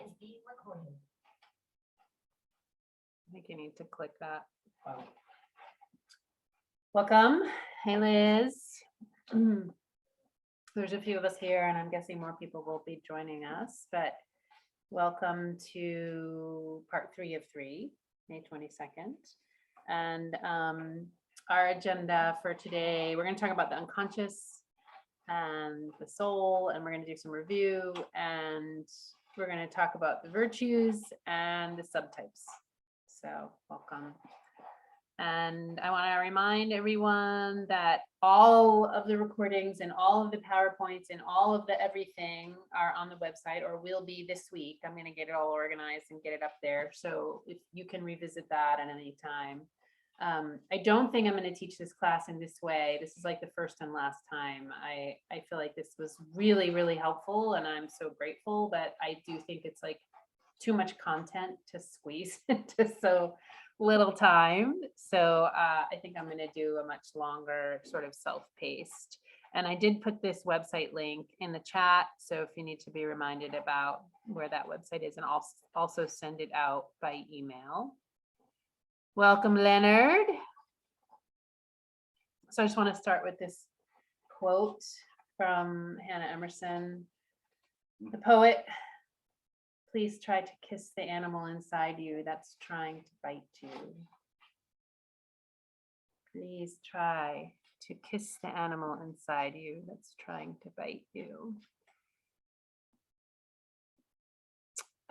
is being recorded. I think you need to click that. Welcome. Hey, Liz. There's a few of us here, and I'm guessing more people will be joining us, but welcome to part 3 of 3, May 22nd. And our agenda for today, we're going to talk about the unconscious and the soul, and we're going to do some review, and we're going to talk about the virtues and the subtypes. So welcome. And I want to remind everyone that all of the recordings and all of the PowerPoints and all of the everything are on the website, or will be this week. I'm going to get it all organized and get it up there. So if you can revisit that at any time. I don't think I'm going to teach this class in this way. This is like the first and last time. I feel like this was really, really helpful, and I'm so grateful, but I do think it's like too much content to squeeze into so little time. So I think I'm going to do a much longer sort of self-paced. And I did put this website link in the chat. So if you need to be reminded about where that website is, and I'll also send it out by email. Welcome, Leonard. So I just want to start with this quote from Hannah Emerson, the poet. Please try to kiss the animal inside you that's trying to bite you. Please try to kiss the animal inside you that's trying to bite you.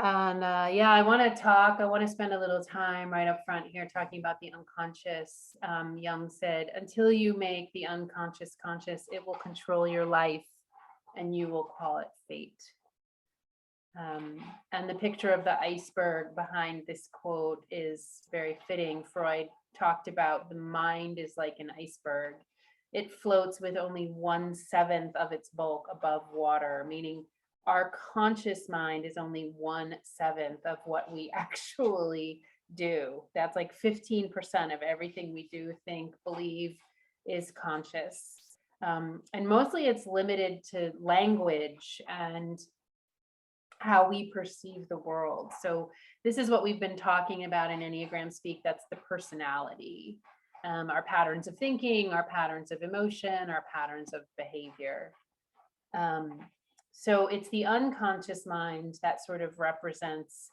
And yeah, I want to spend a little time right up front here talking about the unconscious. Jung said, until you make the unconscious conscious, it will control your life and you will call it fate. And the picture of the iceberg behind this quote is very fitting. Freud talked about the mind is like an iceberg. It floats with only 1/7 of its bulk above water, meaning our conscious mind is only 1/7 of what we actually do. That's like 15% of everything we do, think, believe is conscious. And mostly it's limited to language and how we perceive the world. So this is what we've been talking about in Enneagram speak. That's the personality, our patterns of thinking, our patterns of emotion, our patterns of behavior. So it's the unconscious mind that sort of represents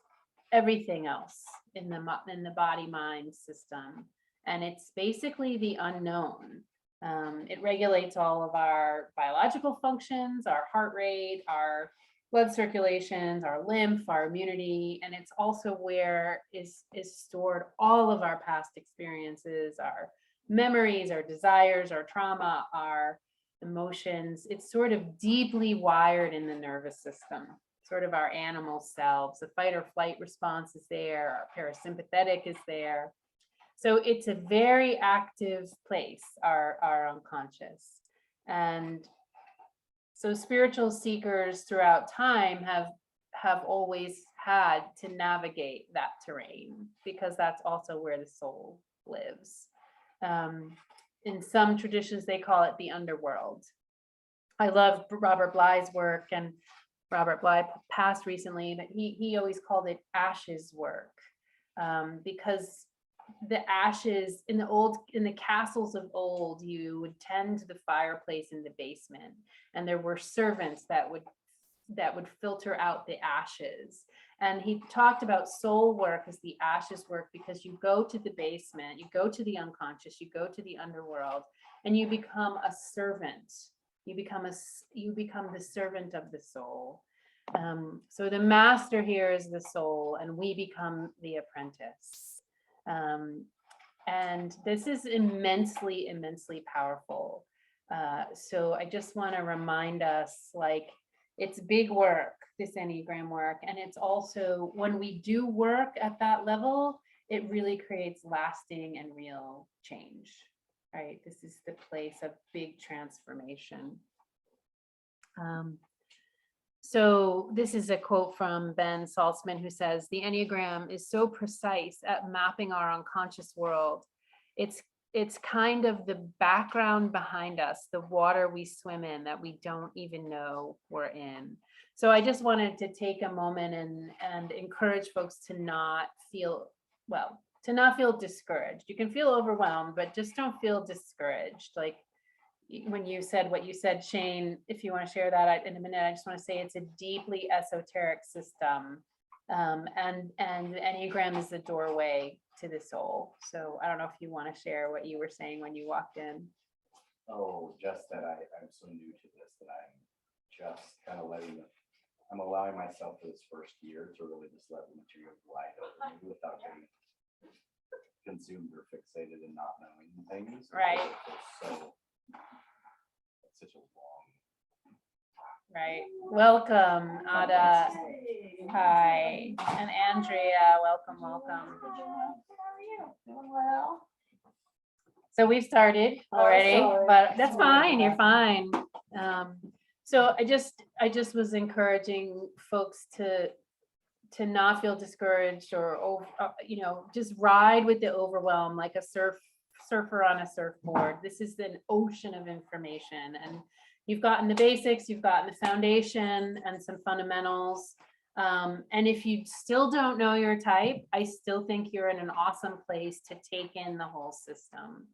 everything else in the body-mind system. And it's basically the unknown. It regulates all of our biological functions, our heart rate, our blood circulations, our lymph, our immunity, and it's also where is stored all of our past experiences, our memories, our desires, our trauma, our emotions. It's sort of deeply wired in the nervous system, sort of our animal selves. The fight or flight response is there, our parasympathetic is there. So it's a very active place, our unconscious. And so spiritual seekers throughout time have always had to navigate that terrain, because that's also where the soul lives. In some traditions, they call it the underworld. I love Robert Bly's work, and Robert Bly passed recently, but he always called it ashes work, because the ashes in the castles of old, you would tend to the fireplace in the basement, and there were servants that would filter out the ashes. And he talked about soul work as the ashes work, because you go to the basement, you go to the unconscious, you go to the underworld, and you become a servant. You become the servant of the soul. So the master here is the soul, and we become the apprentice. And this is immensely, immensely powerful. So I just want to remind us, like, it's big work, this Enneagram work. And it's also, when we do work at that level, it really creates lasting and real change, right? This is the place of big transformation. So this is a quote from Ben Saltzman, who says, the Enneagram is so precise at mapping our unconscious world. It's it's kind of the background behind us, the water we swim in that we don't even know we're in. So I just wanted to take a moment and encourage folks to not feel, well, to not feel discouraged. You can feel overwhelmed, but just don't feel discouraged. Like when you said what you said, Shane, if you want to share that in a minute, I just want to say it's a deeply esoteric system. And the Enneagram is the doorway to the soul. So I don't know if you want to share what you were saying when you walked in. Oh, just that I'm so new to this that I'm just kind of I'm allowing myself for this first year to really just let the material glide over me without getting consumed or fixated and not knowing things. Right. It's such a long. Right. Welcome, Ada. Hi. And Andrea, welcome. Doing well. So we've started already, but that's fine. You're fine. So I just was encouraging folks to not feel discouraged or just ride with the overwhelm like a surfer on a surfboard. This is an ocean of information, and you've gotten the basics, you've gotten the foundation and some fundamentals. And if you still don't know your type, I still think you're in an awesome place to take in the whole system,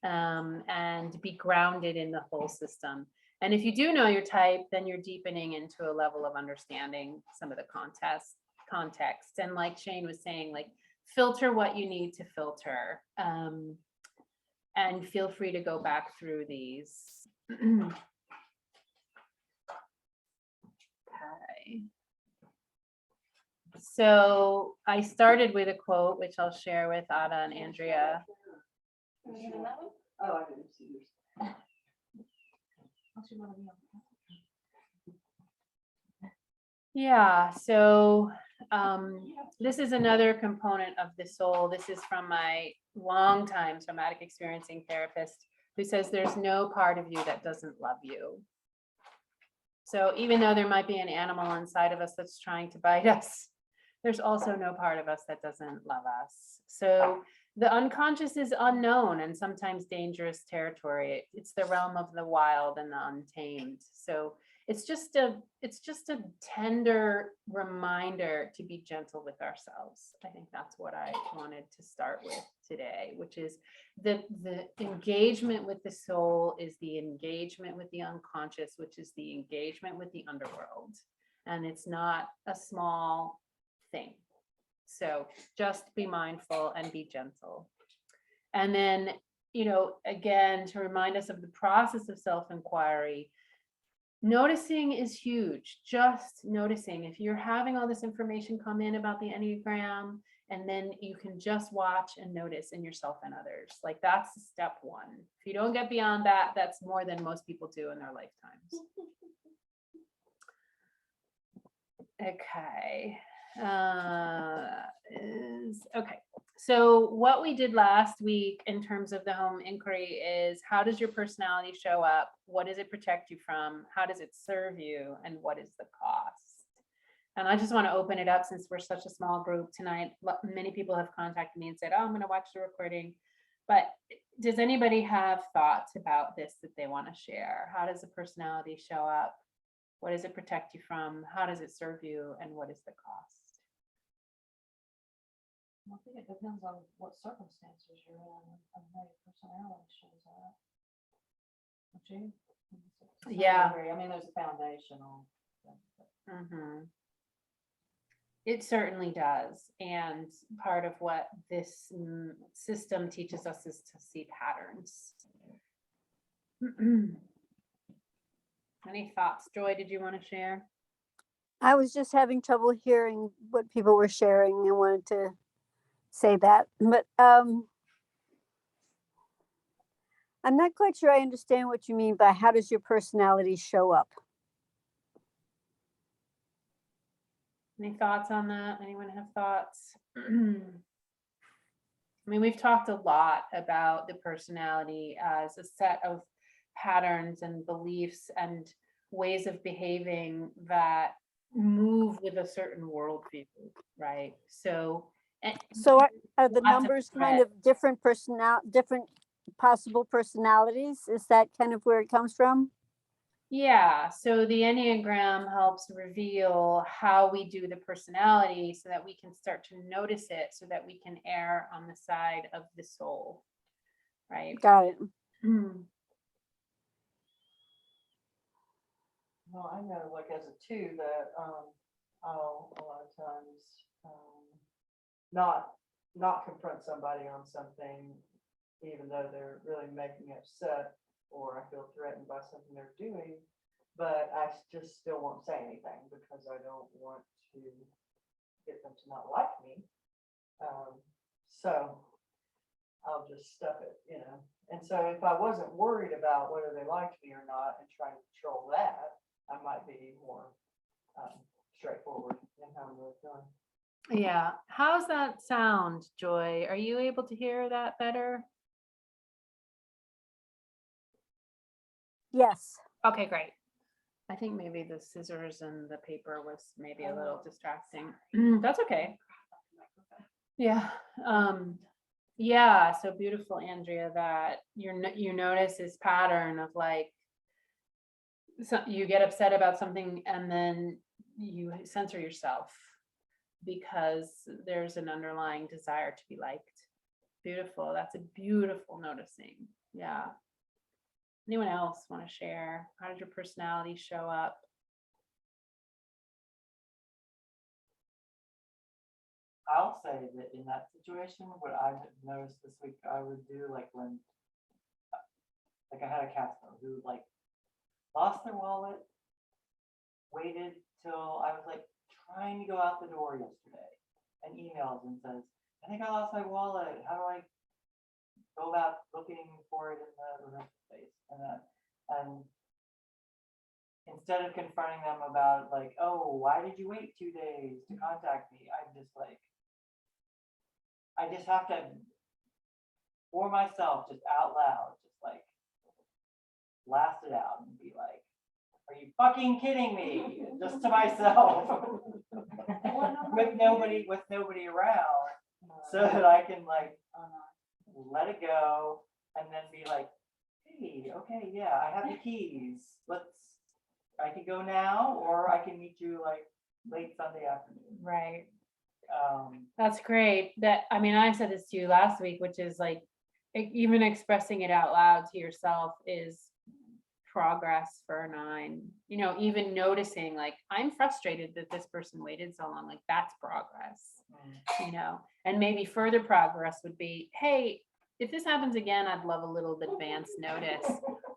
and be grounded in the whole system. And if you do know your type, then you're deepening into a level of understanding some of the context. And like Shane was saying, like filter what you need to filter, and feel free to go back through these. Okay. So I started with a quote, which I'll share with Ada and Andrea. Oh, I didn't see yours. Yeah, so this is another component of the soul. This is from my longtime somatic experiencing therapist, who says there's no part of you that doesn't love you. So even though there might be an animal inside of us that's trying to bite us, there's also no part of us that doesn't love us. So the unconscious is unknown and sometimes dangerous territory. It's the realm of the wild and the untamed. So it's just a tender reminder to be gentle with ourselves. I think that's what I wanted to start with today, which is the engagement with the soul is the engagement with the unconscious, which is the engagement with the underworld. And it's not a small thing. So just be mindful and be gentle. And then, again, to remind us of the process of self-inquiry, noticing is huge. Just noticing. If you're having all this information come in about the Enneagram, and then you can just watch and notice in yourself and others. Like that's step one. If you don't get beyond that, that's more than most people do in their lifetimes. Okay. Okay. So what we did last week in terms of the home inquiry is, how does your personality show up? What does it protect you from? How does it serve you? And what is the cost? And I just want to open it up, since we're such a small group tonight. Many people have contacted me and said, oh, I'm going to watch the recording. But does anybody have thoughts about this that they want to share? How does a personality show up? What does it protect you from? How does it serve you? And what is the cost? I think it depends on what circumstances you're in and how your personality shows up. Don't you? Yeah. I mean, there's a foundational. Mm-hmm. It certainly does. And part of what this system teaches us is to see patterns. Any thoughts, Joy? Did you want to share? I was just having trouble hearing what people were sharing and wanted to say that. But I'm not quite sure I understand what you mean by how does your personality show up? Any thoughts on that? Anyone have thoughts? I mean, we've talked a lot about the personality as a set of patterns and beliefs and ways of behaving that move with a certain worldview, right? So are the numbers kind of different possible personalities. Is that kind of where it comes from? Yeah, so the Enneagram helps reveal how we do the personality so that we can start to notice it, so that we can err on the side of the soul, right? Got it. Well, I know, like as a two, that I'll a lot of times not confront somebody on something, even though they're really making me upset or I feel threatened by something they're doing, but I just still won't say anything because I don't want to get them to not like me. So I'll just stuff it, you know. And so if I wasn't worried about whether they liked me or not and trying to control that, I might be more straightforward in how I'm really feeling. Yeah, how's that sound, Joy? Are you able to hear that better? Yes. Okay, great. I think maybe the scissors and the paper was maybe a little distracting. That's okay. Yeah. Yeah, so beautiful, Andrea, that you notice this pattern of like, so you get upset about something and then you censor yourself because there's an underlying desire to be liked. Beautiful. That's a beautiful noticing. Yeah. Anyone else want to share? How did your personality show up? I'll say that in that situation, what I've noticed this week, I would do like when, like I had a customer who like lost their wallet, waited till I was like trying to go out the door yesterday and emails and says, I think I lost my wallet. How do I go about looking for it in the rehearsal space? And instead of confronting them about like, oh, why did you wait 2 days to contact me? I'm just like, I just have to, for myself, just out loud, just like blast it out and be like, are you fucking kidding me? Just to myself. with nobody around, so that I can like let it go and then be like, hey, okay, yeah, I have the keys. I can go now, or I can meet you like late Sunday afternoon. Right. That's great. I mean, I said this to you last week, which is like, even expressing it out loud to yourself is progress for a 9. You know, even noticing like, I'm frustrated that this person waited so long, like that's progress, you know. And maybe further progress would be, hey, if this happens again, I'd love a little advance notice,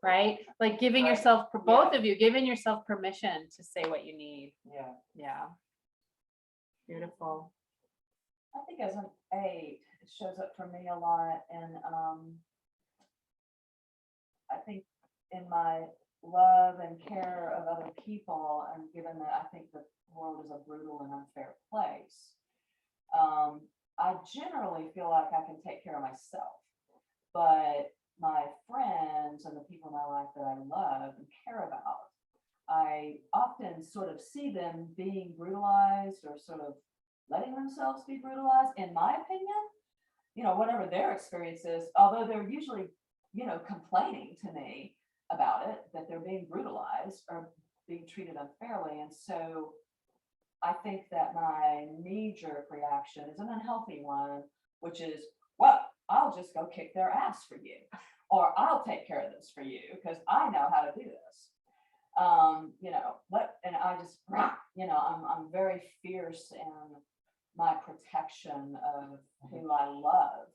right? Like giving yourself, both of you, giving yourself permission to say what you need. Yeah. Beautiful. I think as an 8, it shows up for me a lot, and I think in my love and care of other people, and given that I think the world is a brutal and unfair place, I generally feel like I can take care of myself, but my friends and the people in my life that I love and care about, I often sort of see them being brutalized or sort of letting themselves be brutalized, in my opinion, you know, whatever their experience is, although they're usually, you know, complaining to me about it, that they're being brutalized or being treated unfairly. And so I think that my knee-jerk reaction is an unhealthy one, which is, well, I'll just go kick their ass for you, or I'll take care of this for you because I know how to do this. You know, and I just, you know, I'm very fierce in my protection of who I love.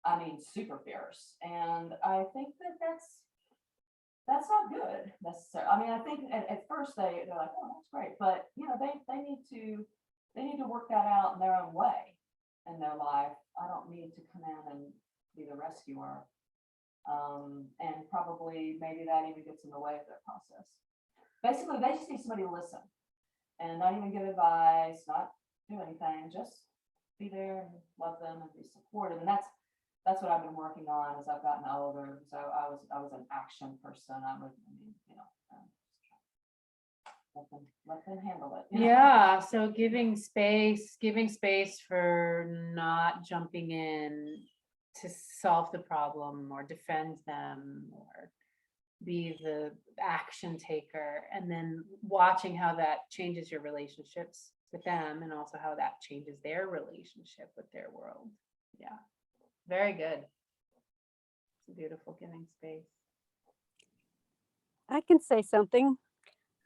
I mean, super fierce. And I think that that's not good necessarily. I mean, I think at first they're like, oh, that's great. But, you know, they need to work that out in their own way in their life. I don't need to come in and be the rescuer. And probably maybe that even gets in the way of their process. Basically, they just need somebody to listen and not even give advice, not do anything, just be there and love them and be supportive. And that's what I've been working on as I've gotten older. So I was an action person. You know, let them handle it. You know? Yeah, so giving space for not jumping in to solve the problem or defend them or be the action taker, and then watching how that changes your relationships with them and also how that changes their relationship with their world. Yeah, very good. It's a beautiful giving space. I can say something.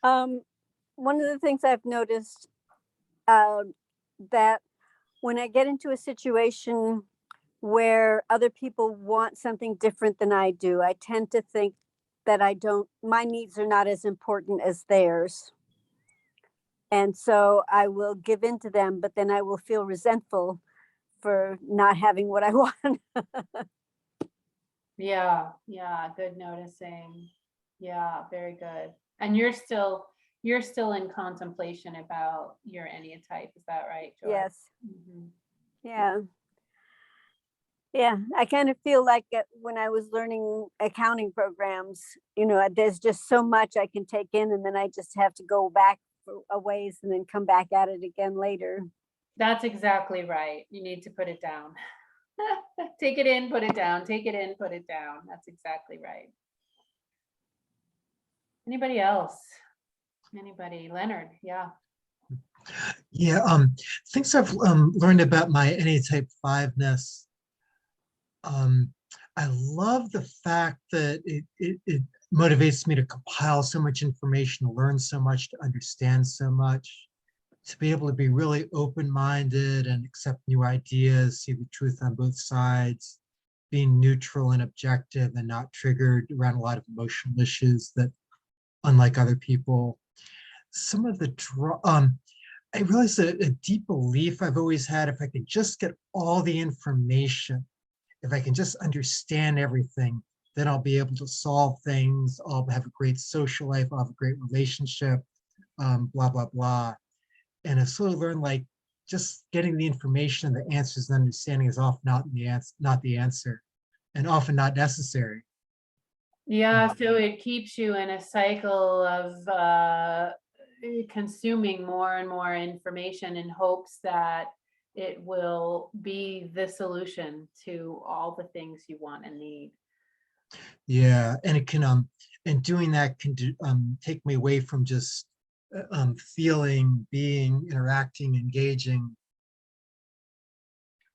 One of the things I've noticed that when I get into a situation where other people want something different than I do, I tend to think that my needs are not as important as theirs. And so I will give in to them, but then I will feel resentful for not having what I want. Yeah, good noticing. Yeah, very good. And you're still in contemplation about your Enneatype, is that right, Joy? Yes. Mhm. Yeah. Yeah. I kind of feel like when I was learning accounting programs, there's just so much I can take in, and then I just have to go back for a ways and then come back at it again later. That's exactly right. You need to put it down. Take it in, put it down, take it in, put it down. That's exactly right. Anybody else? Anybody? Leonard, yeah. Yeah, things I've learned about my Enneatype 5-ness. I love the fact that it motivates me to compile so much information, to learn so much, to understand so much, to be able to be really open-minded and accept new ideas, see the truth on both sides, being neutral and objective and not triggered around a lot of emotional issues that, unlike other people, some of the I realized a deep belief I've always had, if I could just get all the information, if I can just understand everything, then I'll be able to solve things. I'll have a great social life. I'll have a great relationship, blah, blah, blah. And I sort of learned, like, just getting the information and the answers and understanding is often not the answer, and often not necessary. Yeah, so it keeps you in a cycle of consuming more and more information in hopes that it will be the solution to all the things you want and need. Yeah, and it can and doing that can take me away from just feeling, being, interacting, engaging.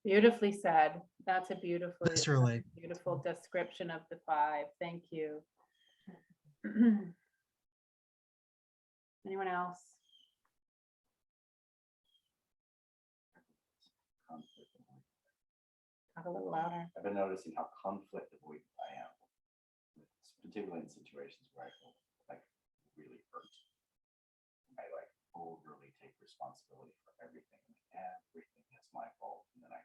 Beautifully said. That's a beautiful Viscerally. description of the 5. Thank you. Anyone else? Conflict avoidant. Talk a little louder. I've been noticing how conflict avoidant I am, particularly in situations where I feel like really hurt. I like overly take responsibility for everything. Everything is my fault, and then I.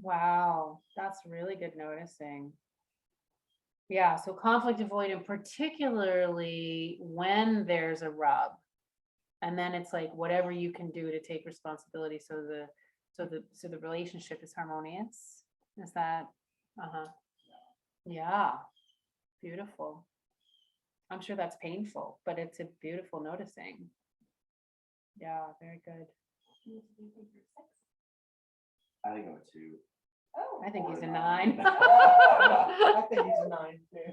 Wow, that's really good noticing. Yeah, so conflict avoidant, particularly when there's a rub. And then it's like whatever you can do to take responsibility so the relationship is harmonious. Is that yeah, beautiful. I'm sure that's painful, but it's a beautiful noticing. Yeah, very good. I think I'm a 2. Oh, I think he's a Or 9. I think he's a 9 too.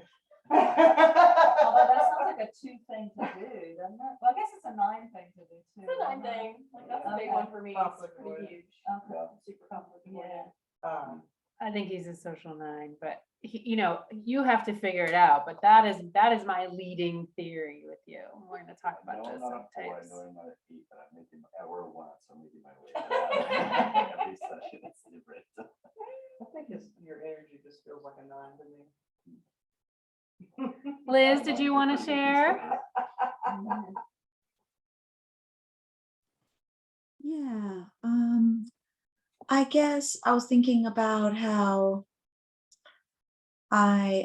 although that sounds like a 2 thing to do, doesn't it? Well, I guess it's a 9 thing to do too. It's a 9 thing. Like, that's a big one for me. It's pretty huge. Okay. Yeah. Super complicated. Yeah. I think he's a social 9, but you have to figure it out. But that is my leading theory with you. We're going to talk about No, this not a 4. I sometimes. know I'm not a 8, but I'm making or a 1, so I'm making my way. Every session is different. I think your energy just feels like a 9 to me. Liz, did you want to share? Yeah, I guess I was thinking about how I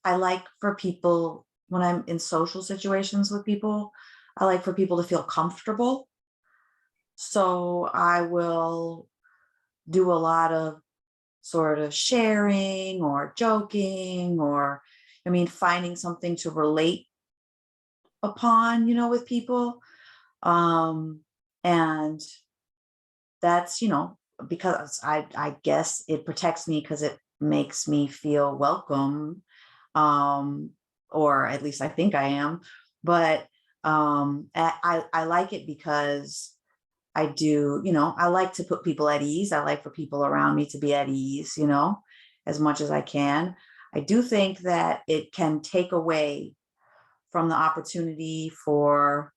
like for people when I'm in social situations with people, I like for people to feel comfortable. So I will do a lot of sort of sharing or joking or finding something to relate upon, with people. And that's, because I guess it protects me because it makes me feel welcome, or at least I think I am. But I like it because I do, I like to put people at ease. I like for people around me to be at ease, as much as I can. I do think that it can take away from the opportunity for,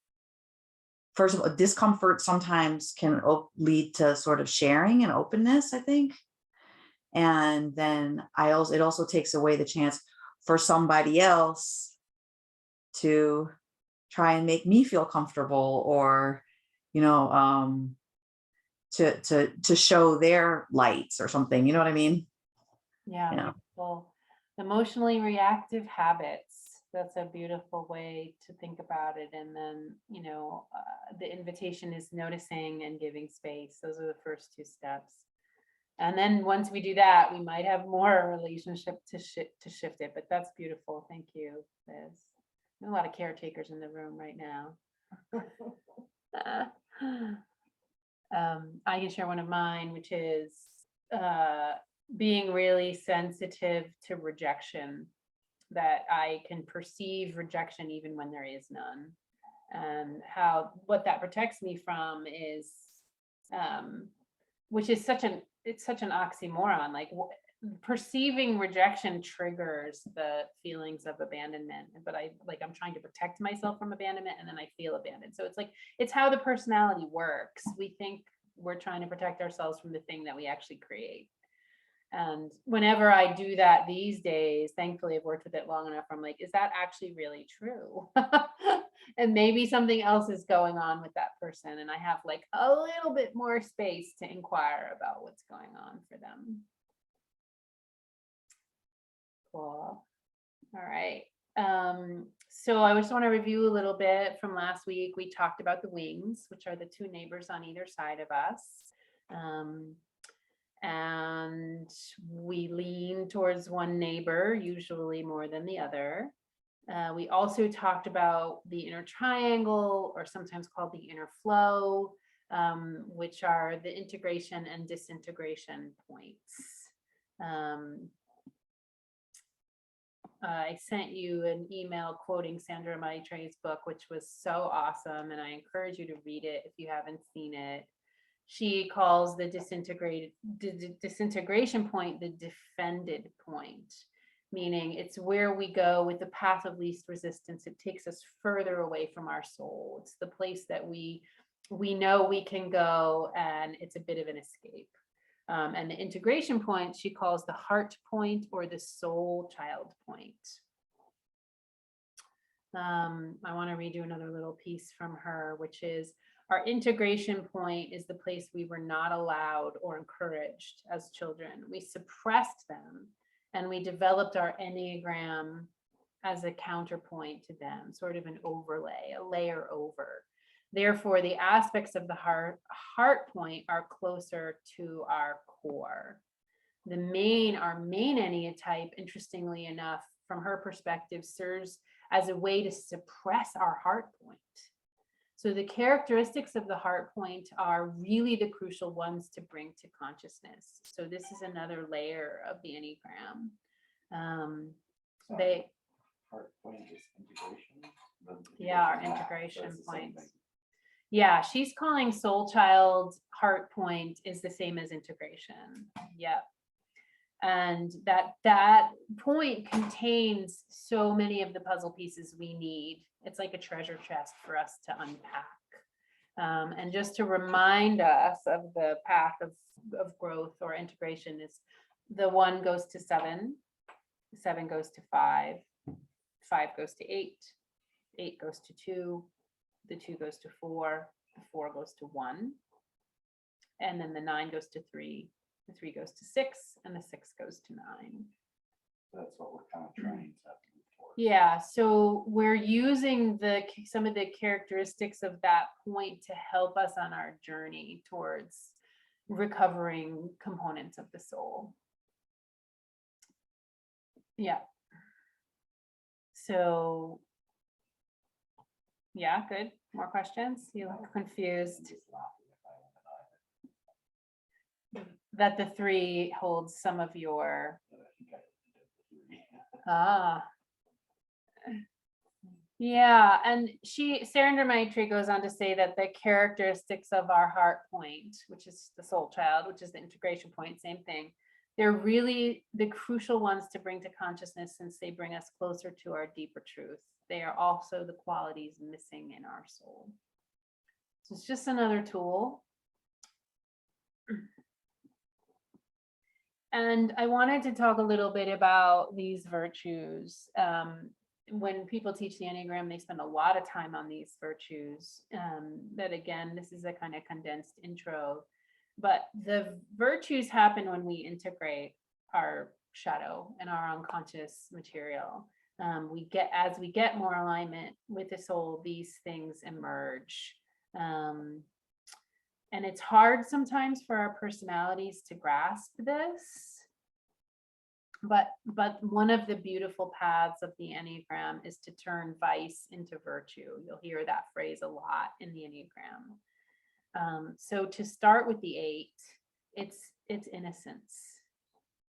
first of all, discomfort sometimes can lead to sort of sharing and openness, I think. And then it also takes away the chance for somebody else to try and make me feel comfortable, or, to show their lights or something. You know what I mean? Yeah, Yeah. beautiful. Emotionally reactive habits. That's a beautiful way to think about it. And then, the invitation is noticing and giving space. Those are the first two steps. And then once we do that, we might have more relationship to shift it. But that's beautiful. Thank you, Liz. There's a lot of caretakers in the room right now. I can share one of mine, which is being really sensitive to rejection, that I can perceive rejection even when there is none. And what that protects me from is, which is such an oxymoron, like perceiving rejection triggers the feelings of abandonment, but I'm trying to protect myself from abandonment, and then I feel abandoned. So it's how the personality works. We think we're trying to protect ourselves from the thing that we actually create. And whenever I do that these days, thankfully I've worked with it long enough, I'm like, is that actually really true? And maybe something else is going on with that person, and I have like a little bit more space to inquire about what's going on for them. Cool. All right. So I just want to review a little bit from last week. We talked about the wings, which are the two neighbors on either side of us. And we lean towards one neighbor, usually more than the other. We also talked about the inner triangle, or sometimes called the inner flow, which are the integration and disintegration points. I sent you an email quoting Sandra Maitre's book, which was so awesome, and I encourage you to read it if you haven't seen it. She calls the disintegration point the defended point, meaning it's where we go with the path of least resistance. It takes us further away from our soul. It's the place that we know we can go, and it's a bit of an escape. And the integration point she calls the heart point, or the soul child point. I want to read you another little piece from her, which is, our integration point is the place we were not allowed or encouraged as children. We suppressed them, and we developed our Enneagram as a counterpoint to them, sort of an overlay, a layer over. Therefore, the aspects of the heart point are closer to our core. Our main Enneatype, interestingly enough, from her perspective, serves as a way to suppress our heart point. So the characteristics of the heart point are really the crucial ones to bring to consciousness. So this is another layer of the Enneagram. Heart point is integration. Yeah, our integration points. Yeah, she's calling soul child heart point is the same as integration. Yep. And that point contains so many of the puzzle pieces we need. It's like a treasure chest for us to unpack. And just to remind us of the path of growth or integration, is the 1 goes to 7, 7 goes to 5, 5 goes to 8, 8 goes to 2, the 2 goes to 4, the 4 goes to 1, and then the 9 goes to 3, the 3 goes to 6, and the 6 goes to 9. That's what we're kind of trying to move towards. Yeah, so we're using some of the characteristics of that point to help us on our journey towards recovering components of the soul. Yeah. So, yeah, good. More questions? You look confused. that the 3 holds some of your, But I think I did the 3. ah. Yeah, and Sandra Maitri goes on to say that the characteristics of our heart point, which is the soul child, which is the integration point, same thing. They're really the crucial ones to bring to consciousness since they bring us closer to our deeper truth. They are also the qualities missing in our soul. So it's just another tool. And I wanted to talk a little bit about these virtues. When people teach the Enneagram, they spend a lot of time on these virtues. That again, this is a kind of condensed intro, but the virtues happen when we integrate our shadow and our unconscious material. As we get more alignment with the soul, these things emerge. And it's hard sometimes for our personalities to grasp this. But one of the beautiful paths of the Enneagram is to turn vice into virtue. You'll hear that phrase a lot in the Enneagram. So to start with the 8, it's innocence.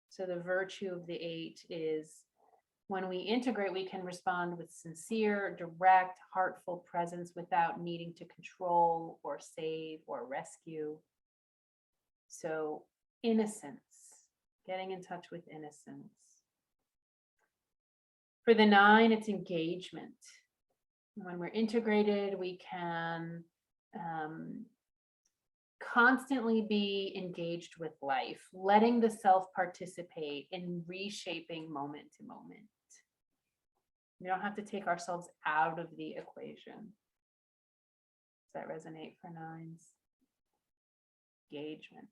So the virtue of the 8 is when we integrate, we can respond with sincere, direct, heartful presence without needing to control or save or rescue. So innocence. Getting in touch with innocence. For the 9, it's engagement. When we're integrated, we can constantly be engaged with life, letting the self participate in reshaping moment to moment. We don't have to take ourselves out of the equation. Does that resonate for 9s? Engagement.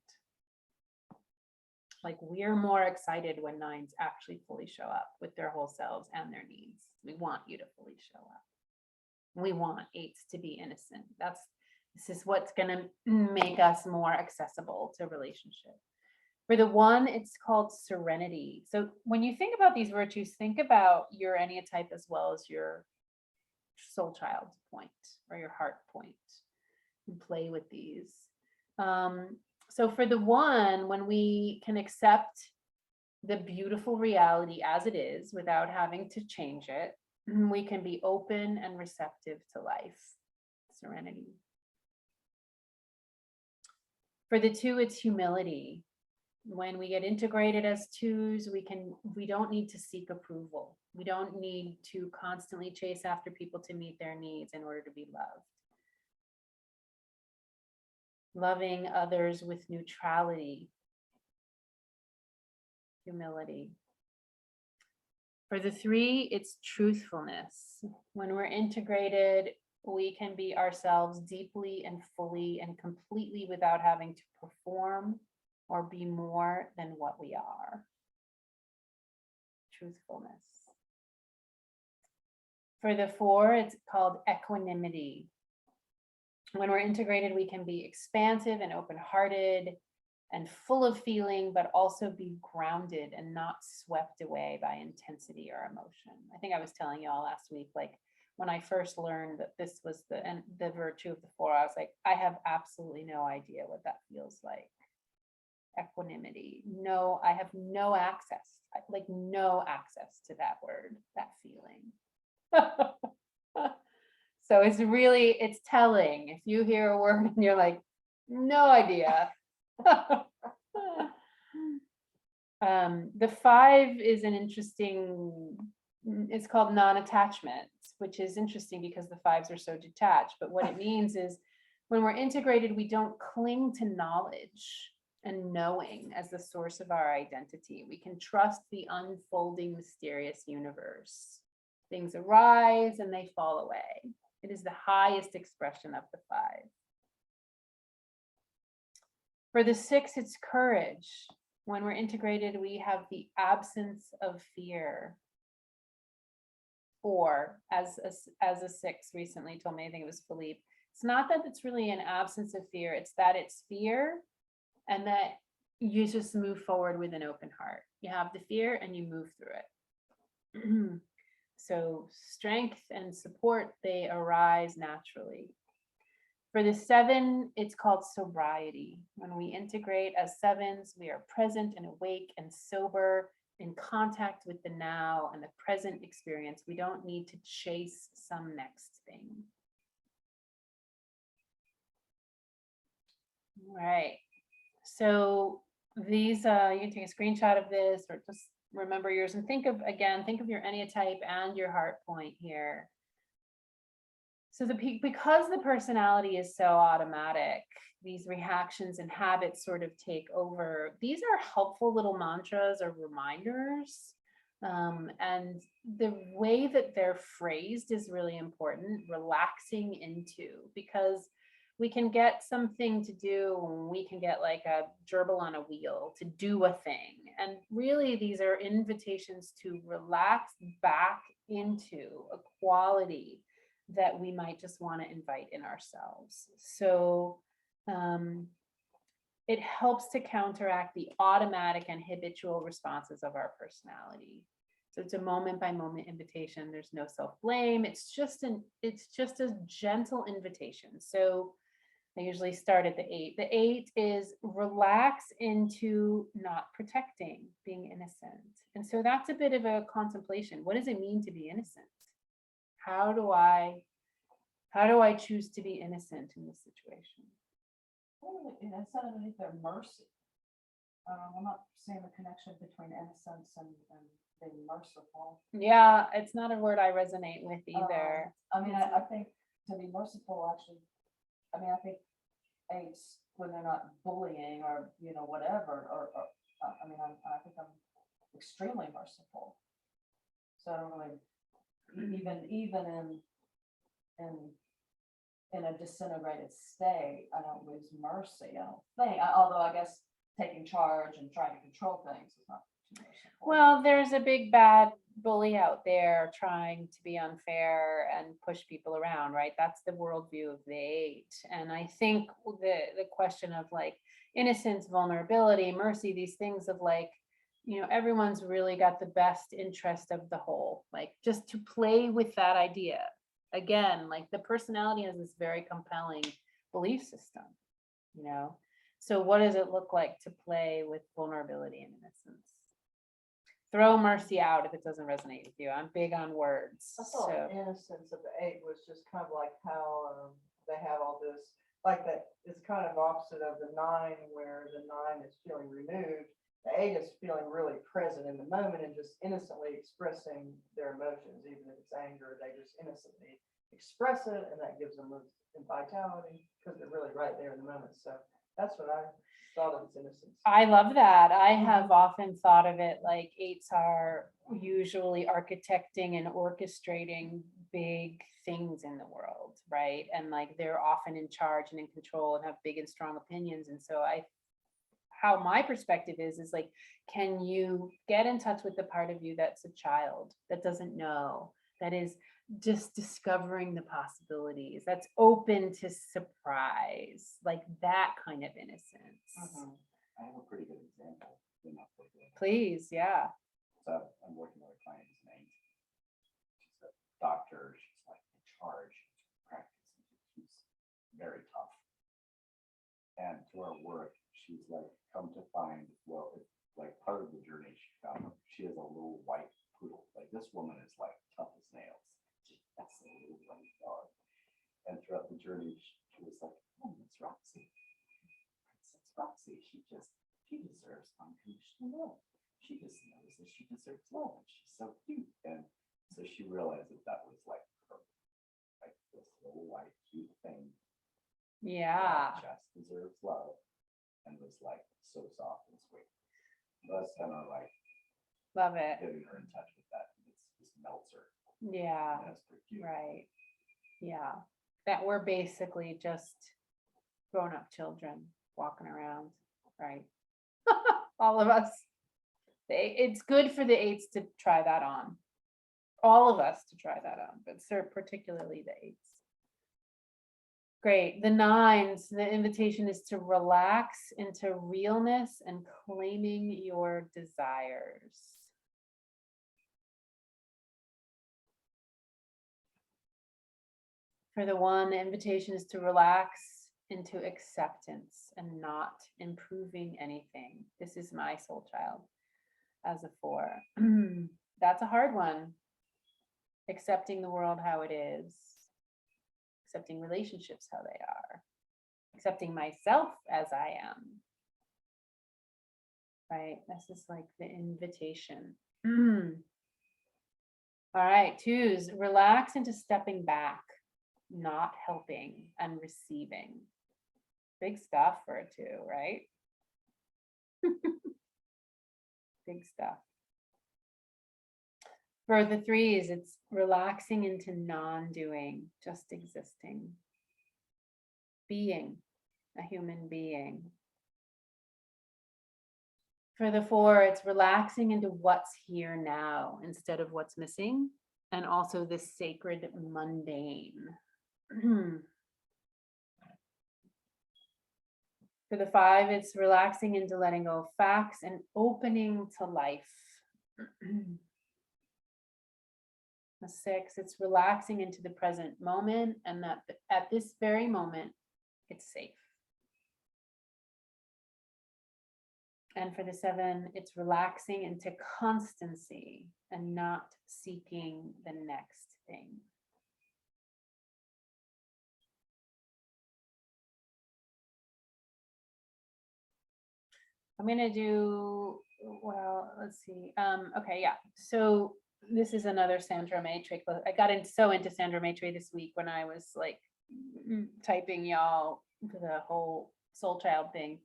Like we're more excited when 9s actually fully show up with their whole selves and their needs. We want you to fully show up. We want 8s to be innocent. This is what's going to make us more accessible to relationship. For the 1, it's called serenity. So when you think about these virtues, think about your Enneatype as well as your soul child point or your heart point, and play with these. So for the 1, when we can accept the beautiful reality as it is without having to change it, we can be open and receptive to life. Serenity. For the 2, it's humility. When we get integrated as 2s, we don't need to seek approval. We don't need to constantly chase after people to meet their needs in order to be loved. Loving others with neutrality, humility. For the 3, it's truthfulness. When we're integrated, we can be ourselves deeply and fully and completely without having to perform or be more than what we are. Truthfulness. For the 4, it's called equanimity. When we're integrated, we can be expansive and open-hearted and full of feeling, but also be grounded and not swept away by intensity or emotion. I think I was telling y'all last week, like when I first learned that this was the virtue of the 4, I was like, I have absolutely no idea what that feels like. Equanimity. No, I have no access, like no access to that word, that feeling. So it's telling if you hear a word and you're like, no idea. The 5 is an interesting, it's called non-attachment, which is interesting because the 5s are so detached. But what it means is when we're integrated, we don't cling to knowledge and knowing as the source of our identity. We can trust the unfolding mysterious universe. Things arise and they fall away. It is the highest expression of the 5. For the 6, it's courage. When we're integrated, we have the absence of fear. Or as a 6 recently told me, I think it was Philippe, it's not that it's really an absence of fear, it's that it's fear and that you just move forward with an open heart. You have the fear and you move through it. So strength and support, they arise naturally. For the 7, it's called sobriety. When we integrate as 7s, we are present and awake and sober, in contact with the now and the present experience. We don't need to chase some next thing. All right. So these, you can take a screenshot of this or just remember yours and think of your Enneatype and your heart point here. So because the personality is so automatic, these reactions and habits sort of take over. These are helpful little mantras or reminders. And the way that they're phrased is really important, relaxing into, because we can get something to do, and we can get like a gerbil on a wheel to do a thing. And really, these are invitations to relax back into a quality that we might just want to invite in ourselves. So it helps to counteract the automatic and habitual responses of our personality. So it's a moment by moment invitation. There's no self-blame. It's just a gentle invitation. So I usually start at the 8. The 8 is relax into not protecting, being innocent. And so that's a bit of a contemplation. What does it mean to be innocent? How do I choose to be innocent in this situation? It's underneath their mercy. I'm not seeing the connection between innocence and being merciful. Yeah, it's not a word I resonate with either. I mean, I think to be merciful, actually, I mean, I think 8s, when they're not bullying or, whatever, or I mean, I think I'm extremely merciful. So I don't really, even in a disintegrated state, I don't lose mercy, I don't think, although I guess taking charge and trying to control things is not too merciful. Well, there's a big bad bully out there trying to be unfair and push people around, right? That's the worldview of the 8. And I think the question of like innocence, vulnerability, mercy, these things of like, everyone's really got the best interest of the whole, like just to play with that idea. Again, like the personality has this very compelling belief system, So what does it look like to play with vulnerability and innocence? Throw mercy out if it doesn't resonate with you. I'm big on words. I thought So innocence of the 8 was just kind of like how they have all this, like that. It's kind of opposite of the 9, where the 9 is feeling removed. The 8 is feeling really present in the moment and just innocently expressing their emotions, even if it's anger. They just innocently express it, and that gives them vitality because they're really right there in the moment. So that's what I thought of as innocence. I love that. I have often thought of it like 8s are usually architecting and orchestrating big things in the world, right? And like they're often in charge and in control and have big and strong opinions. And so how my perspective is like, can you get in touch with the part of you that's a child, that doesn't know, that is just discovering the possibilities, that's open to surprise, like that kind of innocence. I have a pretty good example. Please, yeah. So I'm working with a client who's an 8. She's a doctor. She's like in charge. She's practicing. She's very tough. And to her work, she's like come to find, well, it's like part of the journey she found. She has a little white poodle. Like this woman is like tough as nails. That's a little white dog. And throughout the journey, she was like, oh, Miss Roxy. Princess Roxy, she deserves unconditional love. She just knows that she deserves love. And she's so cute. And so she realized that was like her, like this little white cute thing. Yeah. That just deserves love. And was like so soft and sweet. That's kind of like Love it. getting her in touch with that. It just melts her. Yeah. That's pretty cute. Right. Yeah. That we're basically just grown-up children walking around, right? All of us. It's good for the 8s to try that on. All of us to try that on, but particularly the 8s. Great. The 9s, the invitation is to relax into realness and claiming your desires. For the 1, the invitation is to relax into acceptance and not improving anything. This is my soul child as a 4. That's a hard one. Accepting the world how it is, accepting relationships how they are, accepting myself as I am. Right? This is like the invitation. All right, 2s, relax into stepping back, not helping and receiving. Big stuff for a 2, right? Big stuff. For the 3s, it's relaxing into non-doing, just existing. Being a human being. For the 4, it's relaxing into what's here now instead of what's missing, and also the sacred mundane. For the 5, it's relaxing into letting go of facts and opening to life. The 6, it's relaxing into the present moment, and that at this very moment, it's safe. And for the 7, it's relaxing into constancy and not seeking the next thing. I'm going to do, well, let's see. Okay, yeah. So this is another Sandra Maitri. I got so into Sandra Maitri this week when I was like typing y'all the whole soul child thing.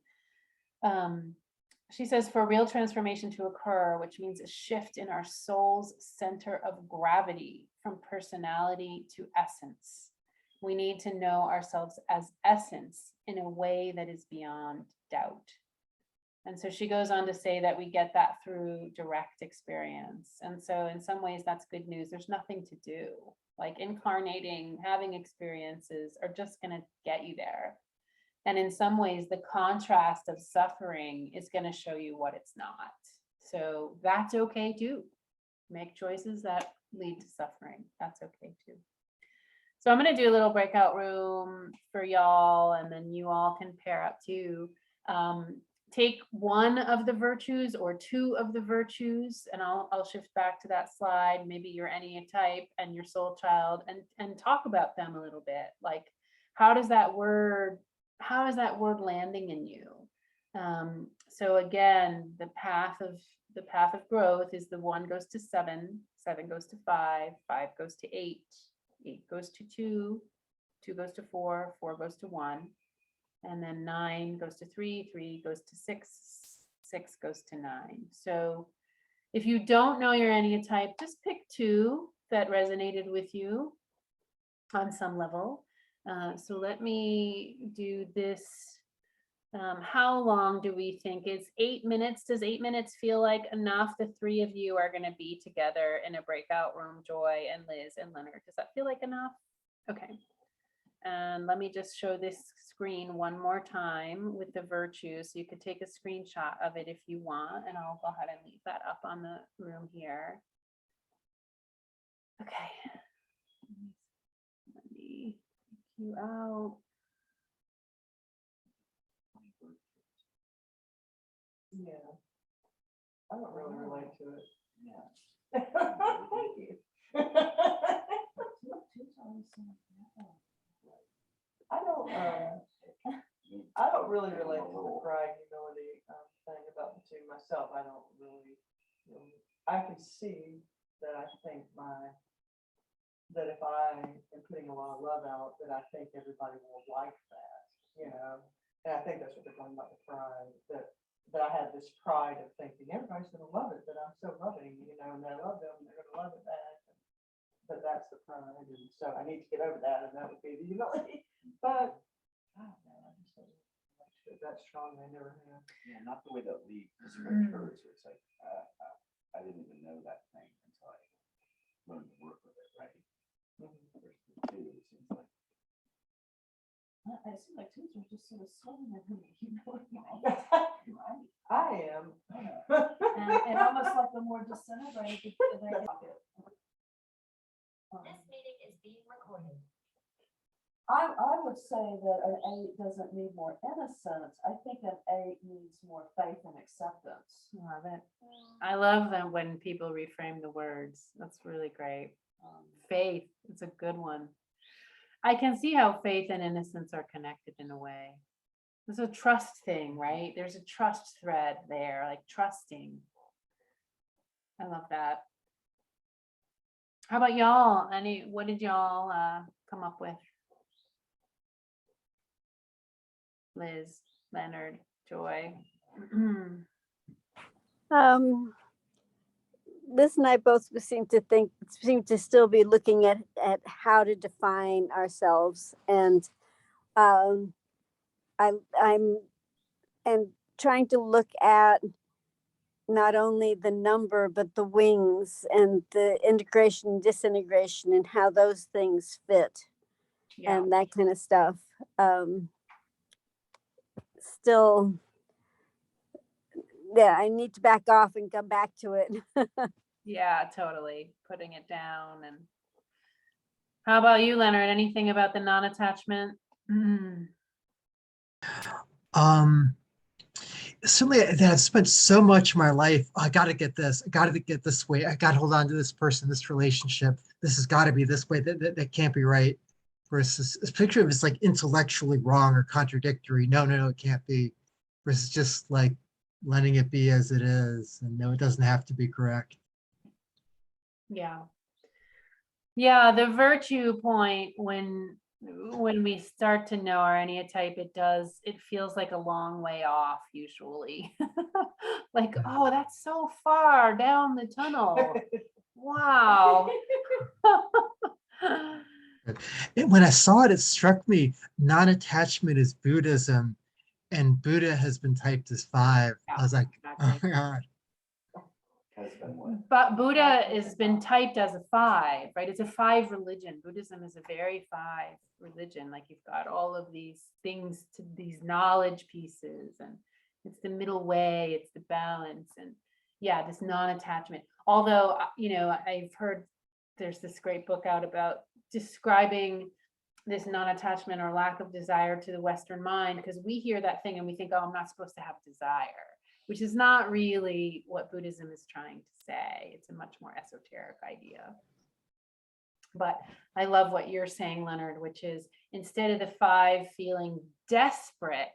She says, for real transformation to occur, which means a shift in our soul's center of gravity from personality to essence, we need to know ourselves as essence in a way that is beyond doubt. And so she goes on to say that we get that through direct experience. And so in some ways, that's good news. There's nothing to do. Like incarnating, having experiences are just going to get you there. And in some ways, the contrast of suffering is going to show you what it's not. So that's okay too. Make choices that lead to suffering. That's okay too. So I'm going to do a little breakout room for y'all, and then you all can pair up too. Take one of the virtues or 2 of the virtues, and I'll shift back to that slide, maybe your Enneagram type and your soul child, and talk about them a little bit. Like, how is that word landing in you? So again, the path of growth is the 1 goes to 7, 7 goes to 5, 5 goes to 8, 8 goes to 2, 2 goes to 4, 4 goes to 1. And then 9 goes to 3, 3 goes to 6, 6 goes to 9. So if you don't know your Enneagram type, just pick 2 that resonated with you on some level. So let me do this. How long do we think is 8 minutes? Does 8 minutes feel like enough? The 3 of you are going to be together in a breakout room, Joy and Liz and Leonard. Does that feel like enough? Okay. And let me just show this screen one more time with the virtues. So you could take a screenshot of it if you want, and I'll go ahead and leave that up on the room here. Okay. Let me take you out. Yeah. I don't really relate to it. Yeah. Thank you. I don't really relate to the pride, humility thing about the 2 myself. I don't really, I can see that I think that if I am putting a lot of love out, that I think everybody will like that, and I think that's what they're talking about, the pride, that I have this pride of thinking everybody's going to love it, that I'm so loving, and I love them, and they're going to love it back. But that's the pride, and so I need to get over that, and that would be the humility. But I don't know, I just don't like to that strong. I never have. Yeah, not the way that Lee described hers. It's like I didn't even know that thing until I learned to work with it, right? Versus the 2, it seems like. It seems like 2s are just sort of swimming in humility. I am. And almost like the more disintegrated. This meeting is being recorded. I would say that an 8 doesn't need more innocence. I think an 8 needs more faith and acceptance. Love it. I love that when people reframe the words. That's really great. Faith, it's a good one. I can see how faith and innocence are connected in a way. There's a trust thing, right? There's a trust thread there, like trusting. I love that. How about y'all? What did y'all come up with? Liz, Leonard, Joy. Liz and I both seem to still be looking at how to define ourselves, and I'm and trying to look at not only the number but the wings and the integration, disintegration, and how those things fit, Yeah. and that kind of stuff. Still, yeah, I need to back off and come back to it. Yeah, totally. Putting it down. And how about you, Leonard? Anything about the non-attachment? Certainly that I've spent so much of my life, I got to get this, I got to get this way, I got to hold on to this person, this relationship, this has got to be this way, that can't be right. Versus a picture of it's like intellectually wrong or contradictory. No, it can't be. Versus just like letting it be as it is. And no, it doesn't have to be correct. Yeah. Yeah, the virtue point, when we start to know our Enneatype, it feels like a long way off usually. Like, oh, that's so far down the tunnel. Wow. And when I saw it, it struck me non-attachment is Buddhism, and Buddha has been typed as 5. I was like, oh my God. Has been what? But Buddha has been typed as a 5, right? It's a 5 religion. Buddhism is a very 5 religion. Like, you've got all of these things, to these knowledge pieces, and it's the middle way, it's the balance, and yeah, this non-attachment. Although, I've heard there's this great book out about describing this non-attachment or lack of desire to the Western mind, because we hear that thing and we think, oh, I'm not supposed to have desire, which is not really what Buddhism is trying to say. It's a much more esoteric idea. But I love what you're saying, Leonard, which is instead of the 5 feeling desperate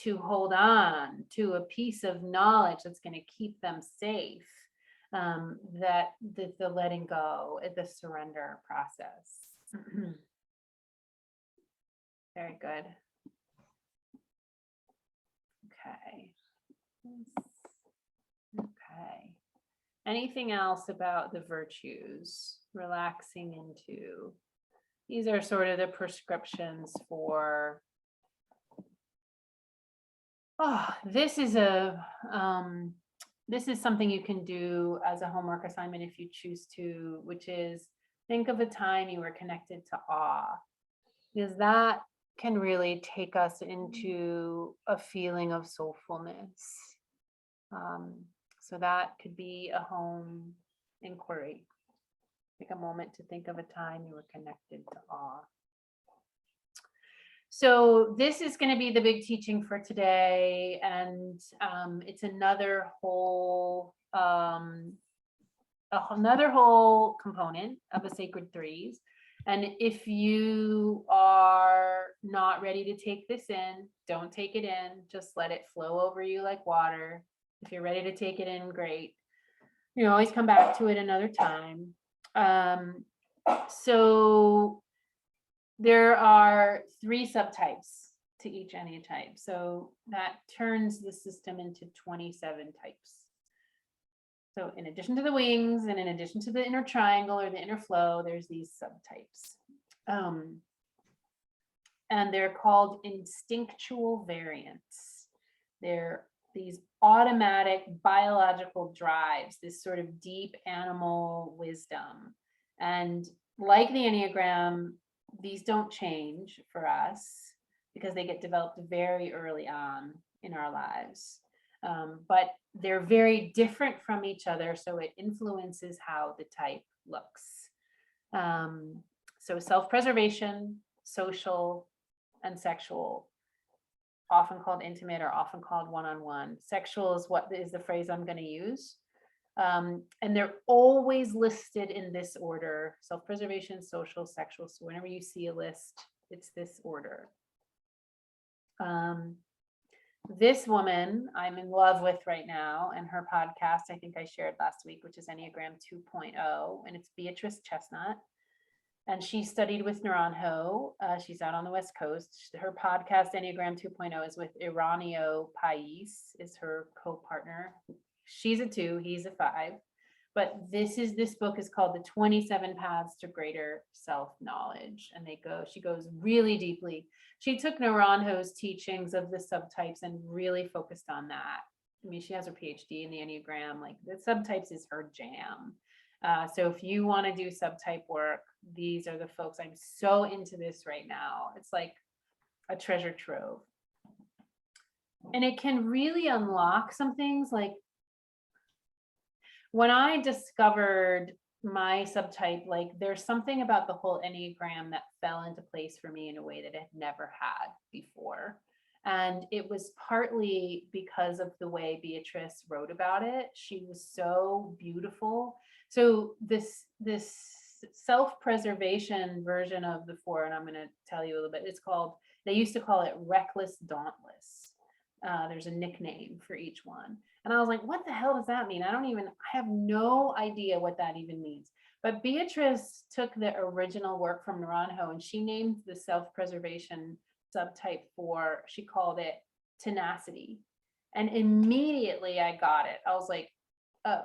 to hold on to a piece of knowledge that's going to keep them safe, that the letting go, the surrender process. Very good. Okay. Okay. Anything else about the virtues? Relaxing into. These are sort of the prescriptions for. Oh, this is something you can do as a homework assignment if you choose to, which is think of a time you were connected to awe, because that can really take us into a feeling of soulfulness. So that could be a home inquiry. Take a moment to think of a time you were connected to awe. So this is going to be the big teaching for today, and it's another whole component of a Sacred Threes. And if you are not ready to take this in, don't take it in. Just let it flow over you like water. If you're ready to take it in, great. You can always come back to it another time. So there are 3 subtypes to each Enneatype. So that turns the system into 27 types. So in addition to the wings and in addition to the inner triangle or the inner flow, there's these subtypes. And they're called instinctual variants. They're these automatic biological drives, this sort of deep animal wisdom. And like the Enneagram, these don't change for us because they get developed very early on in our lives. But they're very different from each other, so it influences how the type looks. So self-preservation, social, and sexual, often called intimate or often called one-on-one. Sexual is what is the phrase I'm going to use. And they're always listed in this order: self-preservation, social, sexual. So whenever you see a list, it's this order. This woman I'm in love with right now, and her podcast, I think I shared last week, which is Enneagram 2.0, and it's Beatrice Chestnut. And she studied with Naranjo. She's out on the West Coast. Her podcast, Enneagram 2.0, is with Iranio Pais, is her co-partner. She's a 2, he's a 5. But this book is called The 27 Paths to Greater Self-Knowledge. And she goes really deeply. She took Naranjo's teachings of the subtypes and really focused on that. I mean, she has her PhD in the Enneagram, like the subtypes is her jam. So if you want to do subtype work, these are the folks. I'm so into this right now. It's like a treasure trove. And it can really unlock some things. Like when I discovered my subtype, like there's something about the whole Enneagram that fell into place for me in a way that it had never had before. And it was partly because of the way Beatrice wrote about it. She was so beautiful. So this self-preservation version of the 4, and I'm going to tell you a little bit, they used to call it Reckless Dauntless. There's a nickname for each one. And I was like, what the hell does that mean? I have no idea what that even means. But Beatrice took the original work from Naranjo and she named the self-preservation subtype 4, she called it tenacity. And immediately I got it. I was like, oh,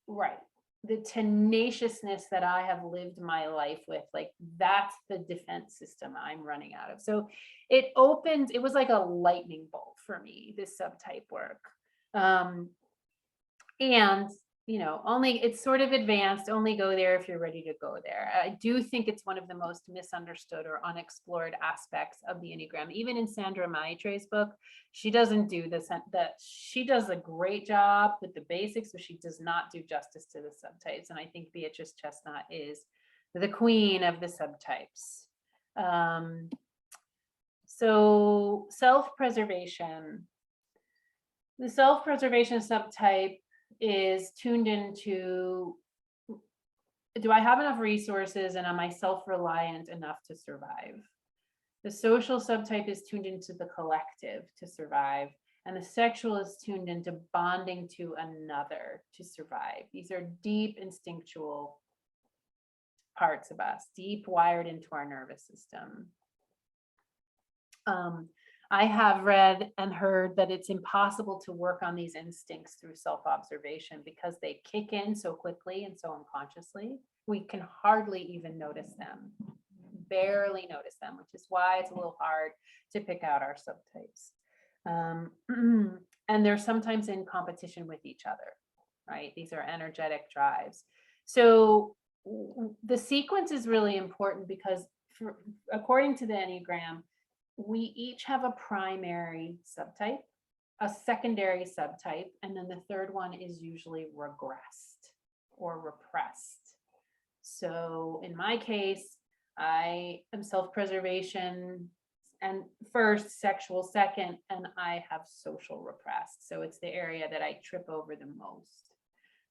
right. The tenaciousness that I have lived my life with, like that's the defense system I'm running out of. So it was like a lightning bolt for me, this subtype work. And it's sort of advanced, only go there if you're ready to go there. I do think it's one of the most misunderstood or unexplored aspects of the Enneagram. Even in Sandra Maitre's book, she doesn't do this, that she does a great job with the basics, but she does not do justice to the subtypes. And I think Beatrice Chestnut is the queen of the subtypes. So self-preservation. The self-preservation subtype is tuned into, do I have enough resources and am I self-reliant enough to survive? The social subtype is tuned into the collective to survive. And the sexual is tuned into bonding to another to survive. These are deep instinctual parts of us, deep wired into our nervous system. I have read and heard that it's impossible to work on these instincts through self-observation because they kick in so quickly and so unconsciously. We can hardly even notice them, barely notice them, which is why it's a little hard to pick out our subtypes. And they're sometimes in competition with each other, right? These are energetic drives. So the sequence is really important because according to the Enneagram, we each have a primary subtype, a secondary subtype, and then the third one is usually regressed or repressed. So in my case, I am self-preservation and first, sexual second, and I have social repressed. So it's the area that I trip over the most.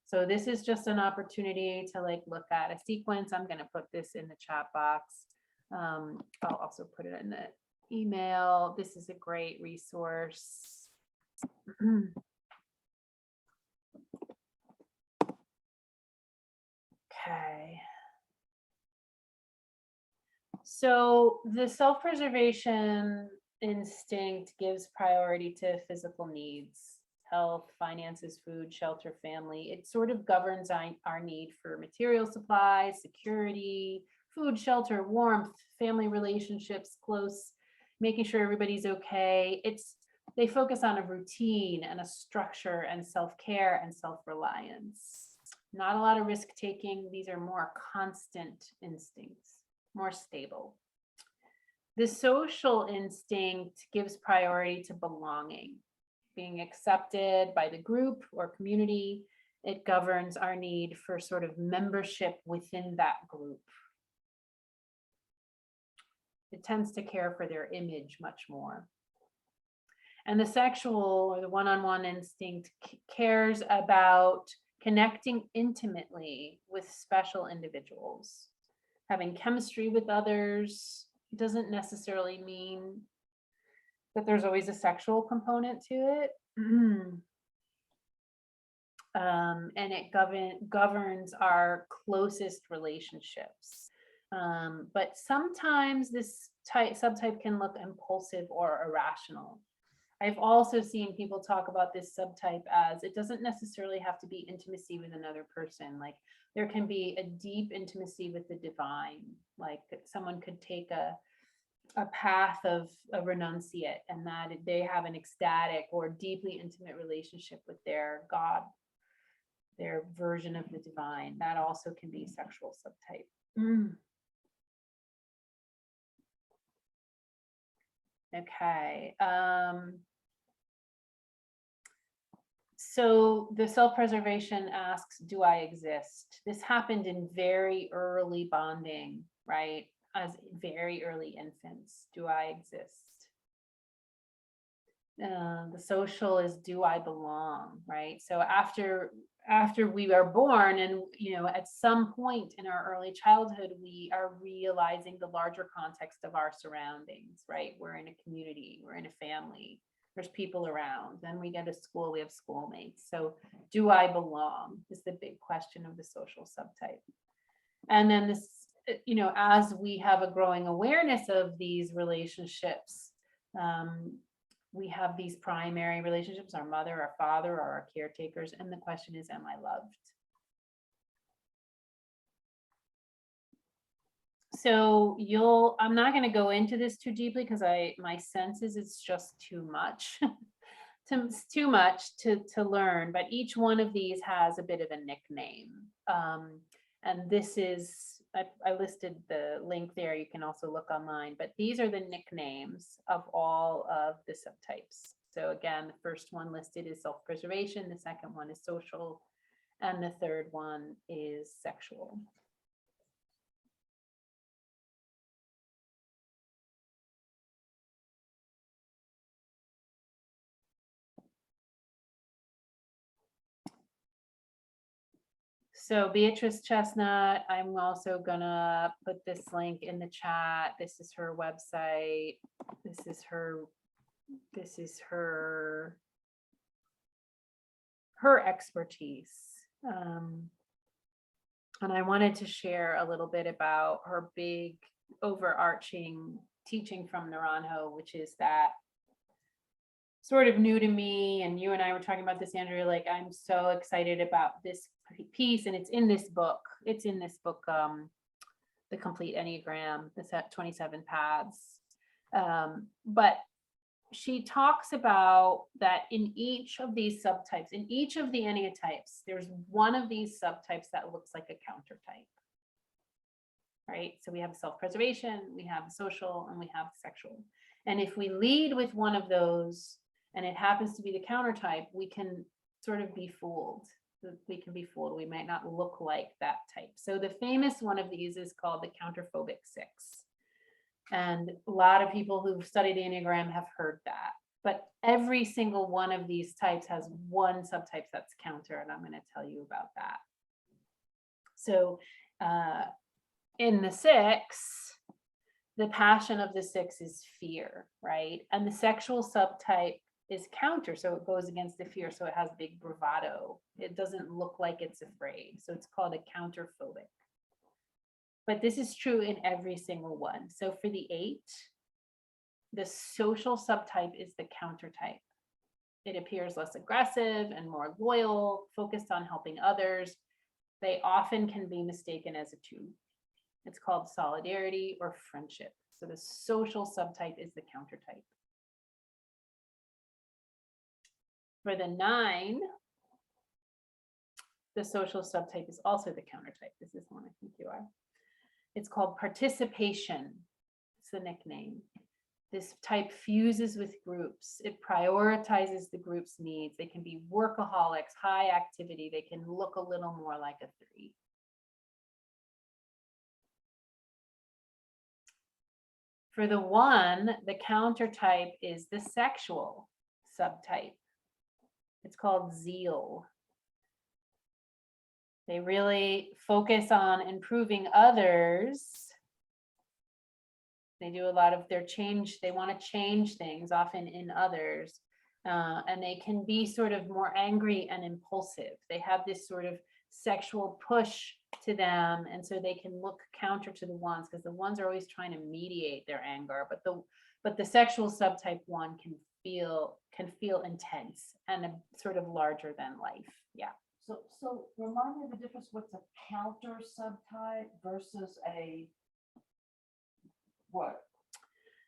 So this is just an opportunity to look at a sequence. I'm going to put this in the chat box. I'll also put it in the email. This is a great resource. Okay. So the self-preservation instinct gives priority to physical needs, health, finances, food, shelter, family. It sort of governs our need for material supplies, security, food, shelter, warmth, family relationships, close, making sure everybody's okay. They focus on a routine and a structure and self-care and self-reliance. Not a lot of risk-taking. These are more constant instincts, more stable. The social instinct gives priority to belonging, being accepted by the group or community. It governs our need for sort of membership within that group. It tends to care for their image much more. And the sexual or the one-on-one instinct cares about connecting intimately with special individuals. Having chemistry with others doesn't necessarily mean that there's always a sexual component to it. And it governs our closest relationships. But sometimes this subtype can look impulsive or irrational. I've also seen people talk about this subtype as it doesn't necessarily have to be intimacy with another person. Like there can be a deep intimacy with the divine. Like someone could take a path of a renunciate and that they have an ecstatic or deeply intimate relationship with their God, their version of the divine. That also can be sexual subtype. Okay. So the self-preservation asks, do I exist? This happened in very early bonding, right? As very early infants. Do I exist? The social is, do I belong, right? So after we are born and, at some point in our early childhood, we are realizing the larger context of our surroundings, right? We're in a community, we're in a family, there's people around. Then we go to school, we have schoolmates. So do I belong is the big question of the social subtype. And then this, as we have a growing awareness of these relationships, we have these primary relationships, our mother, our father, or our caretakers. And the question is, am I loved? So I'm not going to go into this too deeply because my sense is it's just too much, too much to learn. But each one of these has a bit of a nickname. And this is, I listed the link there. You can also look online, but these are the nicknames of all of the subtypes. So again, the first one listed is self-preservation. The second one is social. And the third one is sexual. So Beatrice Chestnut, I'm also gonna put this link in the chat. This is her website. This is her expertise. And I wanted to share a little bit about her big overarching teaching from Naranjo, which is that sort of new to me. And you and I were talking about this, Andrea, like I'm so excited about this piece, and it's in this book. It's in this book, The Complete Enneagram, the 27 paths. But she talks about that in each of these subtypes, in each of the enneatypes, there's one of these subtypes that looks like a counter type. Right? So we have self-preservation, we have social, and we have sexual. And if we lead with one of those, and it happens to be the counter type, we can sort of be fooled. We can be fooled. We might not look like that type. So the famous one of these is called the counterphobic 6. And a lot of people who've studied the Enneagram have heard that. But every single one of these types has one subtype that's counter, and I'm going to tell you about that. So in the 6, the passion of the 6 is fear, right? And the sexual subtype is counter, so it goes against the fear, so it has big bravado. It doesn't look like it's afraid, so it's called a counterphobic. But this is true in every single one. So for the 8, the social subtype is the counter type. It appears less aggressive and more loyal, focused on helping others. They often can be mistaken as a 2. It's called solidarity or friendship. So the social subtype is the counter type. For the 9, the social subtype is also the counter type. This is the one I think you are. It's called participation. It's the nickname. This type fuses with groups. It prioritizes the group's needs. They can be workaholics, high activity. They can look a little more like a 3. For the 1, the counter type is the sexual subtype. It's called zeal. They really focus on improving others. They do a lot of their change. They want to change things often in others. And they can be sort of more angry and impulsive. They have this sort of sexual push to them. And so they can look counter to the 1s, because the 1s are always trying to mediate their anger. But the sexual subtype 1 can feel intense and sort of larger than life. Yeah. So remind me of the difference, what's a counter subtype versus a what?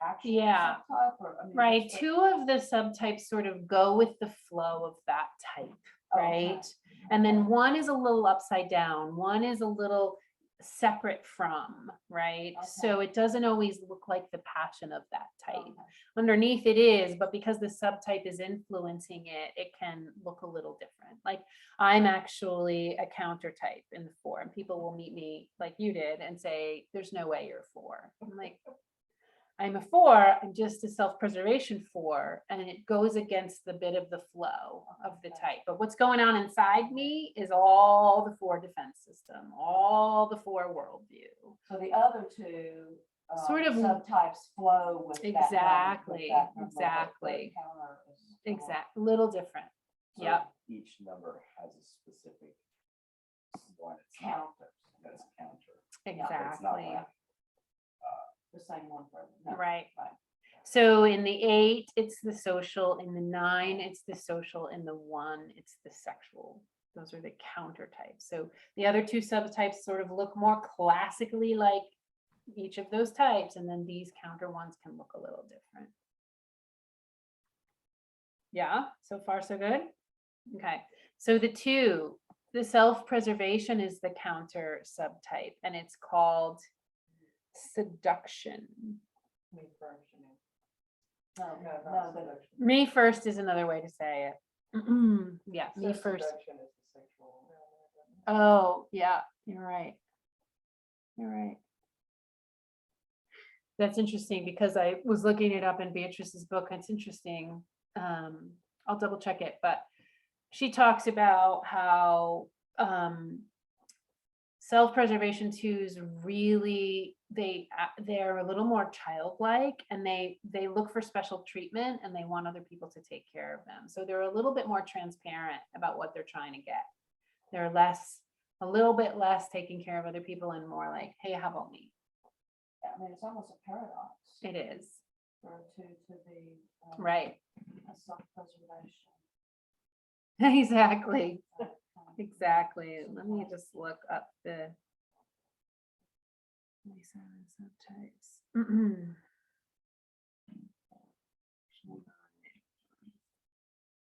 Actual Yeah. subtype, or, I mean, Right. what's the- 2 of the subtypes sort of go with the flow of that type, Okay. right? And then 1 is a little upside down. 1 is a little separate from, right? Okay. So it doesn't always look like the passion of that type. Okay. Underneath it is, but because the subtype is influencing it, it can look a little different. Like I'm actually a counter type in the 4, and people will meet me like you did and say, there's no way you're a 4. I'm like, I'm a 4, I'm just a self-preservation 4, and it goes against the bit of the flow of the type. But what's going on inside me is all the 4 defense system, all the 4 worldview. So the other 2 Sort of- subtypes flow with that number, with Exactly, that number, but the exactly. counter is- Exact, little different. So Yep. Each number has a specific one. It's not, Counters, that's a counter. Exactly. It's not like, the same one for, no, Right. right. So in the 8, it's the social. In the 9, it's the social. In the 1, it's the sexual. Those are the counter types. So the other 2 subtypes sort of look more classically like each of those types. And then these counter ones can look a little different. Yeah, so far so good. Okay, so the 2, the self-preservation is the counter subtype, and it's called seduction. Me first, you mean. No, No, no, not the- seduction. Me first is another way to say it. Yeah, me So first. seduction is the sexual. Oh, yeah, you're right. You're right. That's interesting because I was looking it up in Beatrice's book. It's interesting. I'll double check it, but she talks about how self-preservation 2s really they're a little more childlike, and they look for special treatment, and they want other people to take care of them. So they're a little bit more transparent about what they're trying to get. They're a little bit less taking care of other people and more like, hey, how about me? I mean, it's almost a paradox It is. for a 2 to be Right. a self-preservation. Exactly. type. Exactly. Let me just look up the 27 subtypes.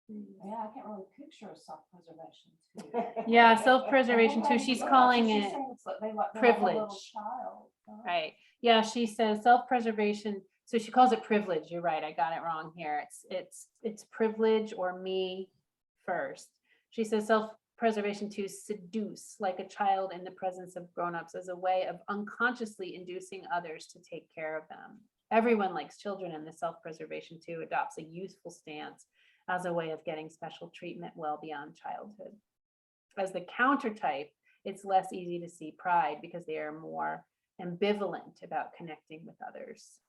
Yeah, I can't really picture a self-preservation too. Yeah, self-preservation too. Okay, She's yeah, calling so she's it saying it's like they're like a little privilege. child. right. Yeah, she says self-preservation. So she calls it privilege. You're right. I got it wrong here. It's privilege or me first. She says self-preservation to seduce like a child in the presence of grown-ups as a way of unconsciously inducing others to take care of them. Everyone likes children, and the self-preservation too adopts a youthful stance as a way of getting special treatment well beyond childhood. As the counter type, it's less easy to see pride because they are more ambivalent about connecting with others.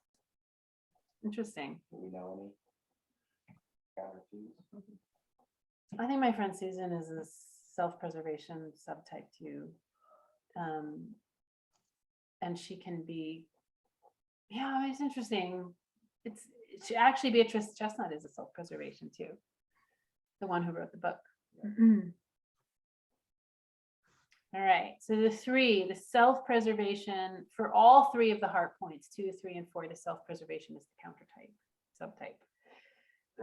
Interesting. do we know any counter 2s? I think my friend Susan is a self-preservation subtype too. And she can be, yeah, it's interesting. She actually, Beatrice Chestnut is a self-preservation too. The one who wrote the book. All right, so the 3, the self-preservation for all 3 of the heart points, 2, 3, and 4, the self-preservation is the counter type, subtype.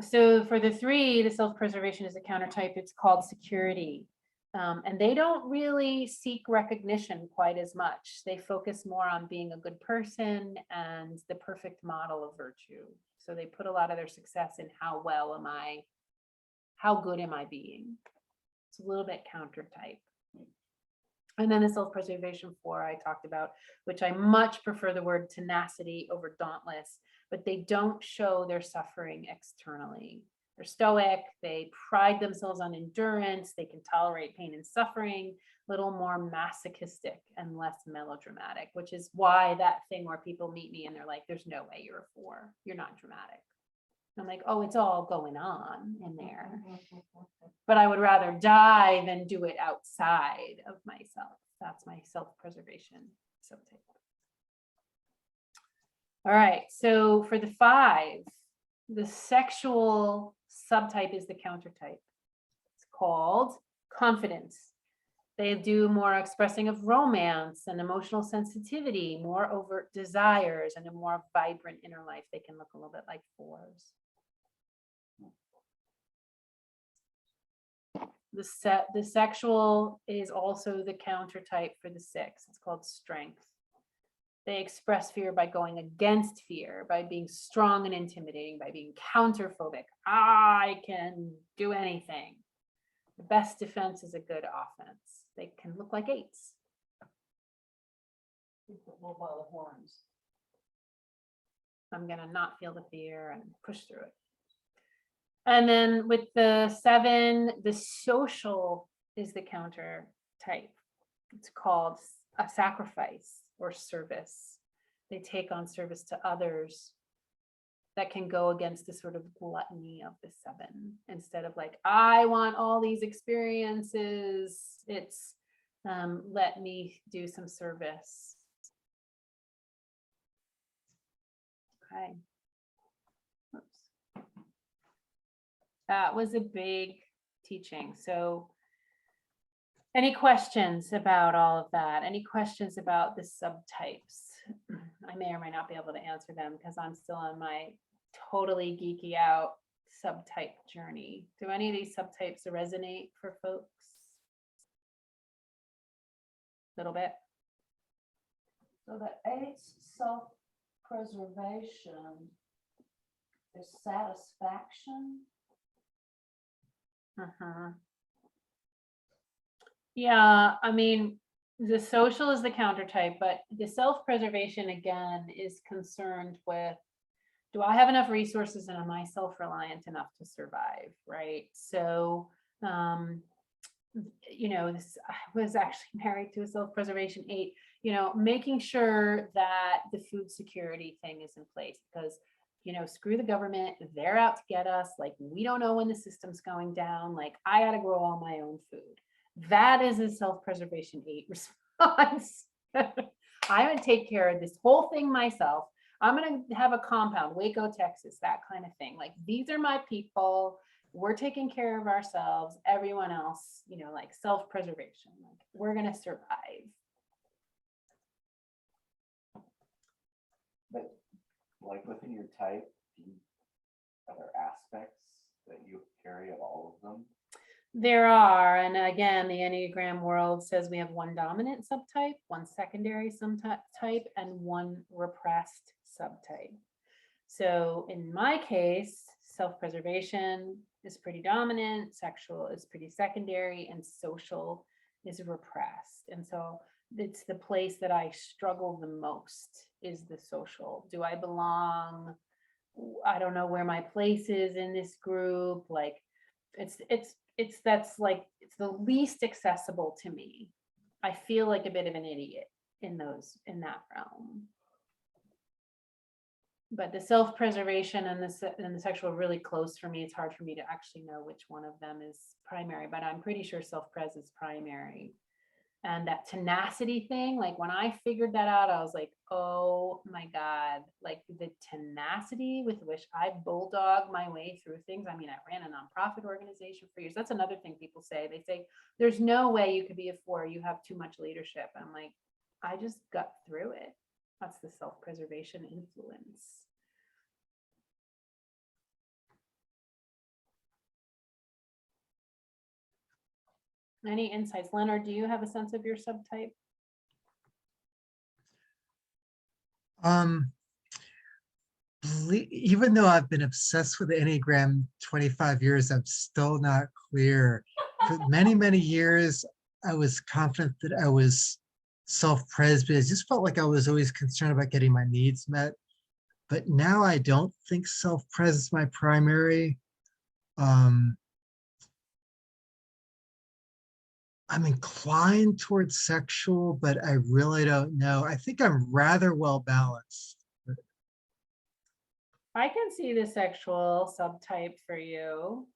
So for the 3, the self-preservation is a counter type. It's called security. And they don't really seek recognition quite as much. They focus more on being a good person and the perfect model of virtue. So they put a lot of their success in how good am I being? It's a little bit counter type. And then the self-preservation 4 I talked about, which I much prefer the word tenacity over dauntless, but they don't show their suffering externally. They're stoic, they pride themselves on endurance, they can tolerate pain and suffering, a little more masochistic and less melodramatic, which is why that thing where people meet me and they're like, there's no way you're a 4, you're not dramatic. I'm like, oh, it's all going on in there. But I would rather die than do it outside of myself. That's my self-preservation subtype. All right, so for the 5, the sexual subtype is the counter type. It's called confidence. They do more expressing of romance and emotional sensitivity, more overt desires, and a more vibrant inner life. They can look a little bit like 4s. The sexual is also the counter type for the 6. It's called strength. They express fear by going against fear, by being strong and intimidating, by being counterphobic. I can do anything. The best defense is a good offense. They can look like 8s. Bull by the horns. I'm gonna not feel the fear and push through it. And then with the 7, the social is the counter type. It's called a sacrifice or service. They take on service to others that can go against the sort of gluttony of the 7. Instead of like, I want all these experiences, it's let me do some service. Okay. Oops. That was a big teaching. So any questions about all of that? Any questions about the subtypes? I may or may not be able to answer them because I'm still on my totally geeky out subtype journey. Do any of these subtypes resonate for folks? A little bit. So the 8's self-preservation is satisfaction. Yeah, I mean, the social is the counter type, but the self-preservation again is concerned with, do I have enough resources and am I self-reliant enough to survive, right? So, you know, I was actually married to a self-preservation 8, you know, making sure that the food security thing is in place because, you know, screw the government, they're out to get us. Like, we don't know when the system's going down. Like, I got to grow all my own food. That is a self-preservation 8 response. I'm going to take care of this whole thing myself. I'm going to have a compound, Waco, Texas, that kind of thing. Like, these are my people. We're taking care of ourselves. Everyone else, you know, like self-preservation. Like, we're going to survive. But like within your type, are there aspects that you carry of all of them? There are, and again, the Enneagram world says we have 1 dominant subtype, 1 secondary subtype, and 1 repressed subtype. So in my case, self-preservation is pretty dominant, sexual is pretty secondary, and social is repressed. And so it's the place that I struggle the most is the social. Do I belong? I don't know where my place is in this group. Like, that's like, it's the least accessible to me. I feel like a bit of an idiot in that realm. But the self-preservation and the sexual are really close for me. It's hard for me to actually know which one of them is primary, but I'm pretty sure self-pres is primary. And that tenacity thing, like when I figured that out, I was like, oh my God, like the tenacity with which I bulldog my way through things. I mean, I ran a nonprofit organization for years. That's another thing people say. They say, there's no way you could be a 4, you have too much leadership. I'm like, I just got through it. That's the self-preservation influence. Any insights? Leonard, do you have a sense of your subtype? Even though I've been obsessed with the Enneagram 25 years, I'm still not clear. For many, many years, I was confident that I was self-pres, but I just felt like I was always concerned about getting my needs met. But now I don't think self-pres is my primary. Um, I'm inclined towards sexual, but I really don't know. I think I'm rather well balanced. I can see the sexual subtype for you.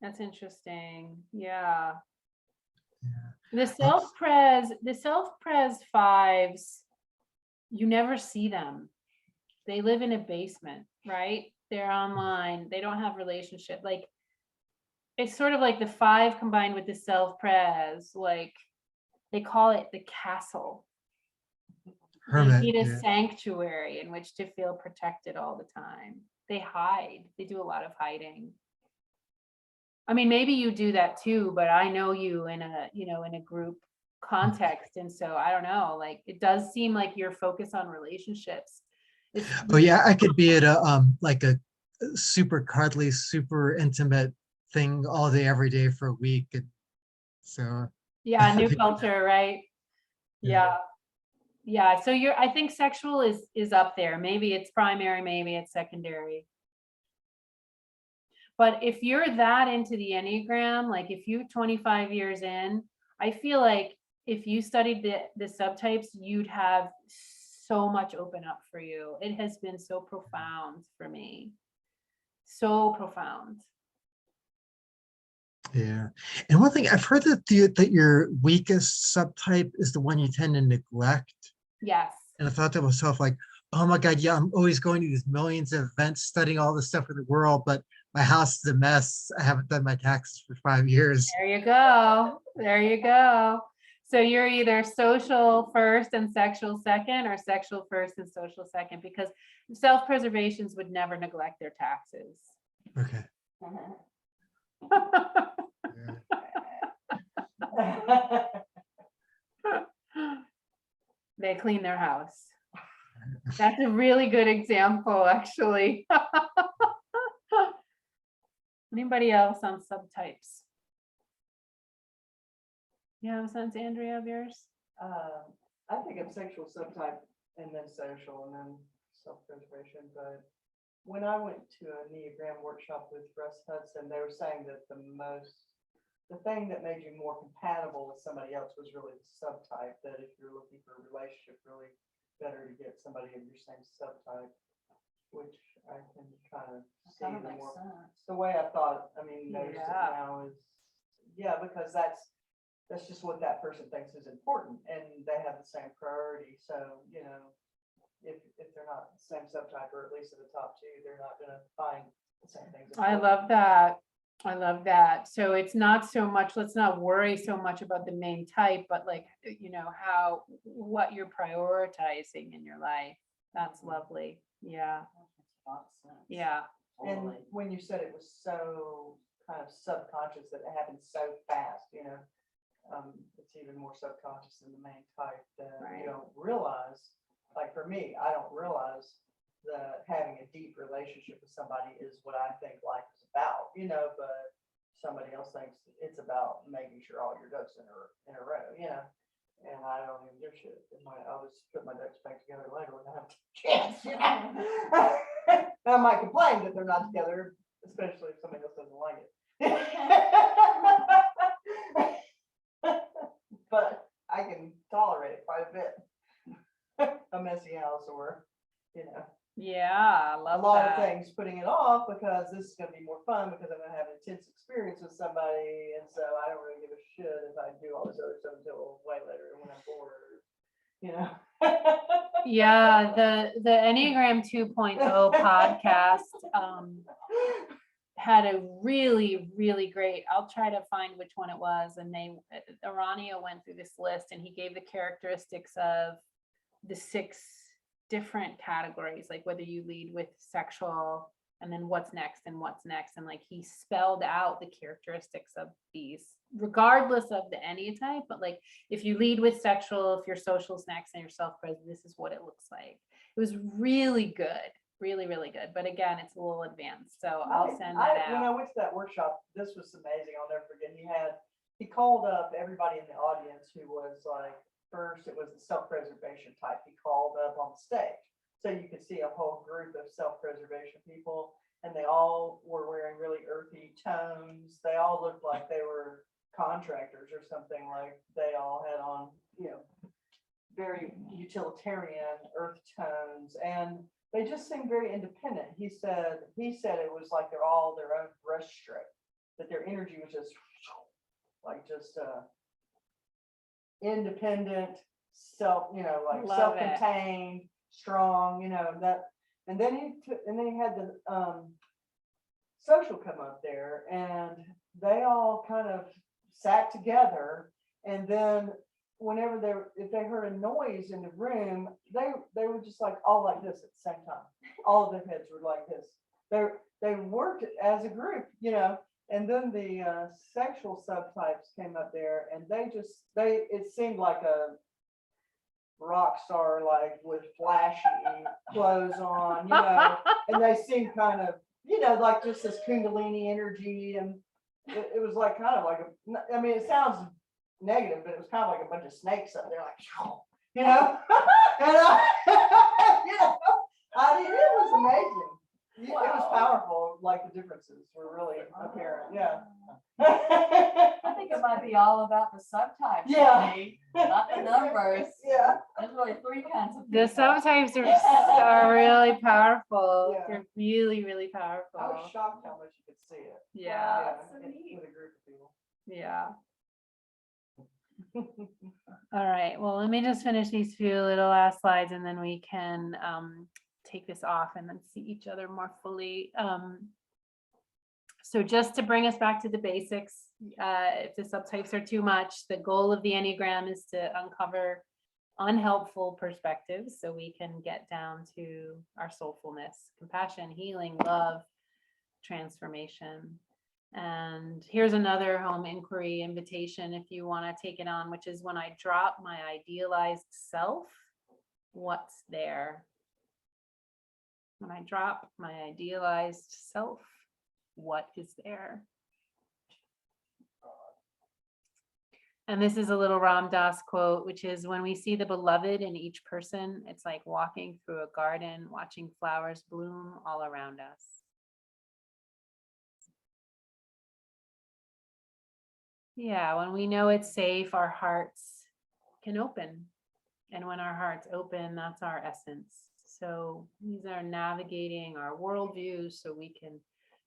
That's interesting. Yeah. Yeah. The self-pres fives, you never see them. They live in a basement, right? They're online. They don't have relationship. Like, it's sort of like the five combined with the self-pres, like they call it the castle. They Hermit. need a Yeah. sanctuary in which to feel protected all the time. They hide. They do a lot of hiding. I mean, maybe you do that too, but I know you in a, in a group context. And so I don't know, like, it does seem like your focus on relationships is, Oh yeah, I could be at a like a super cuddly, super intimate thing all day, every day for a week. And so yeah, new culture, right? Yeah. Yeah. Yeah. So I think sexual is up there. Maybe it's primary, maybe it's secondary. But if you're that into the Enneagram, like if you 25 years in, I feel like if you studied the subtypes, you'd have so much open up for you. It has been so profound for me. So profound. Yeah. And one thing I've heard that that your weakest subtype is the one you tend to neglect. Yes. And I thought to myself, like, oh my God, yeah, I'm always going to these millions of events, studying all this stuff in the world, but my house is a mess. I haven't done my taxes for 5 years. There you go. There you go. So you're either social first and sexual second, or sexual first and social second, because self-preservations would never neglect their taxes. Okay. Yeah. They clean their house. That's a really good example, actually. Anybody else on subtypes? You have a sense, Andrea, of yours? I think of sexual subtype and then social and then self-preservation, but when I went to a Enneagram workshop with Russ Hudson, they were saying that the thing that made you more compatible with somebody else was really the subtype, that if you're looking for a relationship, really better to get somebody of your same subtype, which I can kind of see Kind of the makes more, sense. the way I thought, I mean, noticed it Yeah. now is, yeah, because that's just what that person thinks is important, and they have the same priority, so, if they're not the same subtype, or at least at the top two, they're not gonna find the same things. I love that. I love that. So it's not so much, let's not worry so much about the main type, but like, what you're prioritizing in your life. That's lovely. Yeah. Yeah. And when you said it was so kind of subconscious, that it happens so fast, it's even more subconscious than the main type, that Right. you don't realize. Like for me, I don't realize that having a deep relationship with somebody is what I think life is about, but somebody else thinks it's about making sure all your ducks in a row, and I don't even give a shit. I'll just put my ducks back together later when I have a chance, I might complain that they're not together, especially if somebody else doesn't like it. But I can tolerate it quite a bit. A messy house, or, Yeah. I a love lot that. of things putting it off because this is gonna be more fun, because I'm gonna have an intense experience with somebody, and so I don't really give a shit if I do all this other stuff until way later when I'm bored, Yeah, the Enneagram 2.0 podcast had a really, really great, I'll try to find which one it was. And Arania went through this list, and he gave the characteristics of the 6 different categories, like whether you lead with sexual, and then what's next and what's next. And like he spelled out the characteristics of these, regardless of the Enneatype. But like, if you lead with sexual, if your social's next and your self-present, this is what it looks like. It was really good, really, really good. But again, it's a little advanced. So I'll send that When I out. went to that workshop, this was amazing. I'll never forget. He had he called up everybody in the audience who was like, first it was the self-preservation type. He called up on the stage. So you could see a whole group of self-preservation people, and they all were wearing really earthy tones. They all looked like they were contractors or something, like they all had on, very utilitarian earth tones, and they just seemed very independent. He said it was like they're all their own brush stroke, that their energy was just like independent, like Love it. self-contained, strong, that. And then he had the social come up there, and they all kind of sat together, and then whenever if they heard a noise in the room, they were just like all like this at the same time. All of their heads were like this. They worked as a group, and then the sexual subtypes came up there, and it seemed like a rock star, like with flashy clothes on, and they seemed kind of, like just this Kundalini energy, and it was like kind of like it sounds negative, but it was kind of like a bunch of snakes up there, like, and I mean, it was amazing. It was powerful. Like the differences were really apparent. Yeah. I think it might be all about the subtypes. Yeah. Maybe, not the numbers. Yeah. There's really three kinds of The people. subtypes are really powerful. Yeah. They're really, really I was powerful. shocked how much you could see it. Yeah, that's so with neat. a group of people. yeah. All right, well, let me just finish these few little last slides, and then we can take this off and then see each other more fully. So just to bring us back to the basics, if the subtypes are too much, the goal of the Enneagram is to uncover unhelpful perspectives so we can get down to our soulfulness, compassion, healing, love, transformation. And here's another home inquiry invitation if you want to take it on, which is when I drop my idealized self, what's there? When I drop my idealized self, what is there? And this is a little Ram Dass quote, which is, when we see the beloved in each person, it's like walking through a garden, watching flowers bloom all around us. Yeah, when we know it's safe, our hearts can open. And when our hearts open, that's our essence. So these are navigating our worldviews so we can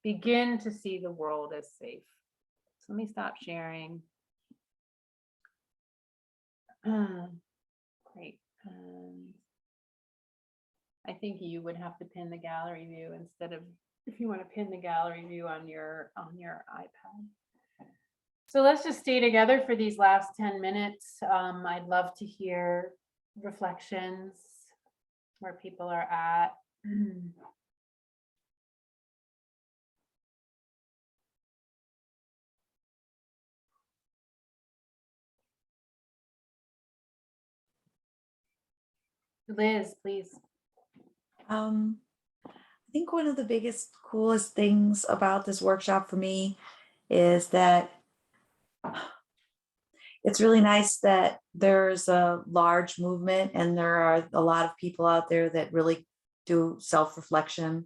begin to see the world as safe. So let me stop sharing. Great. I think you would have to pin the gallery view instead of, if you want to pin the gallery view on your iPad. So let's just stay together for these last 10 minutes. I'd love to hear reflections, where people are at. Liz, please. I think one of the biggest, coolest things about this workshop for me is that it's really nice that there's a large movement and there are a lot of people out there that really do self-reflection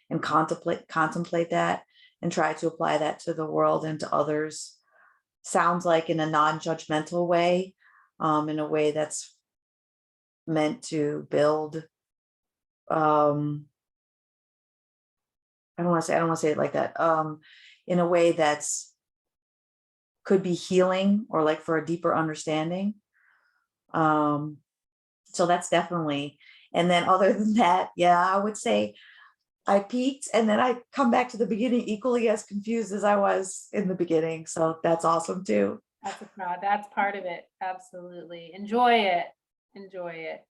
and contemplate that and try to apply that to the world and to others. Sounds like in a non-judgmental way, in a way that's meant to build. I don't want to say it like that. In a way that's could be healing or like for a deeper understanding. So that's definitely. And then other than that, yeah, I would say I peaked and then I come back to the beginning equally as confused as I was in the beginning. So that's awesome too. That's part of it. Absolutely. Enjoy it. Enjoy it.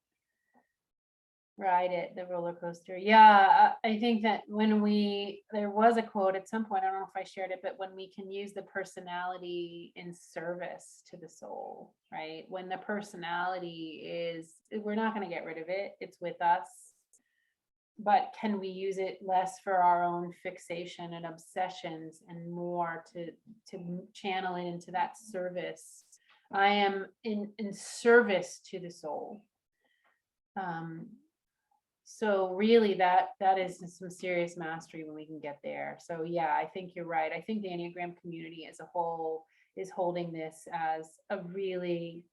Ride it, the roller coaster. Yeah, I think that there was a quote at some point, I don't know if I shared it, but when we can use the personality in service to the soul, right? When the personality we're not going to get rid of it, it's with us. but can we use it less for our own fixation and obsessions and more to channel it into that service? I am in service to the soul. So really that is some serious mastery when we can get there. So yeah, I think you're right. I think the Enneagram community as a whole is holding this as a really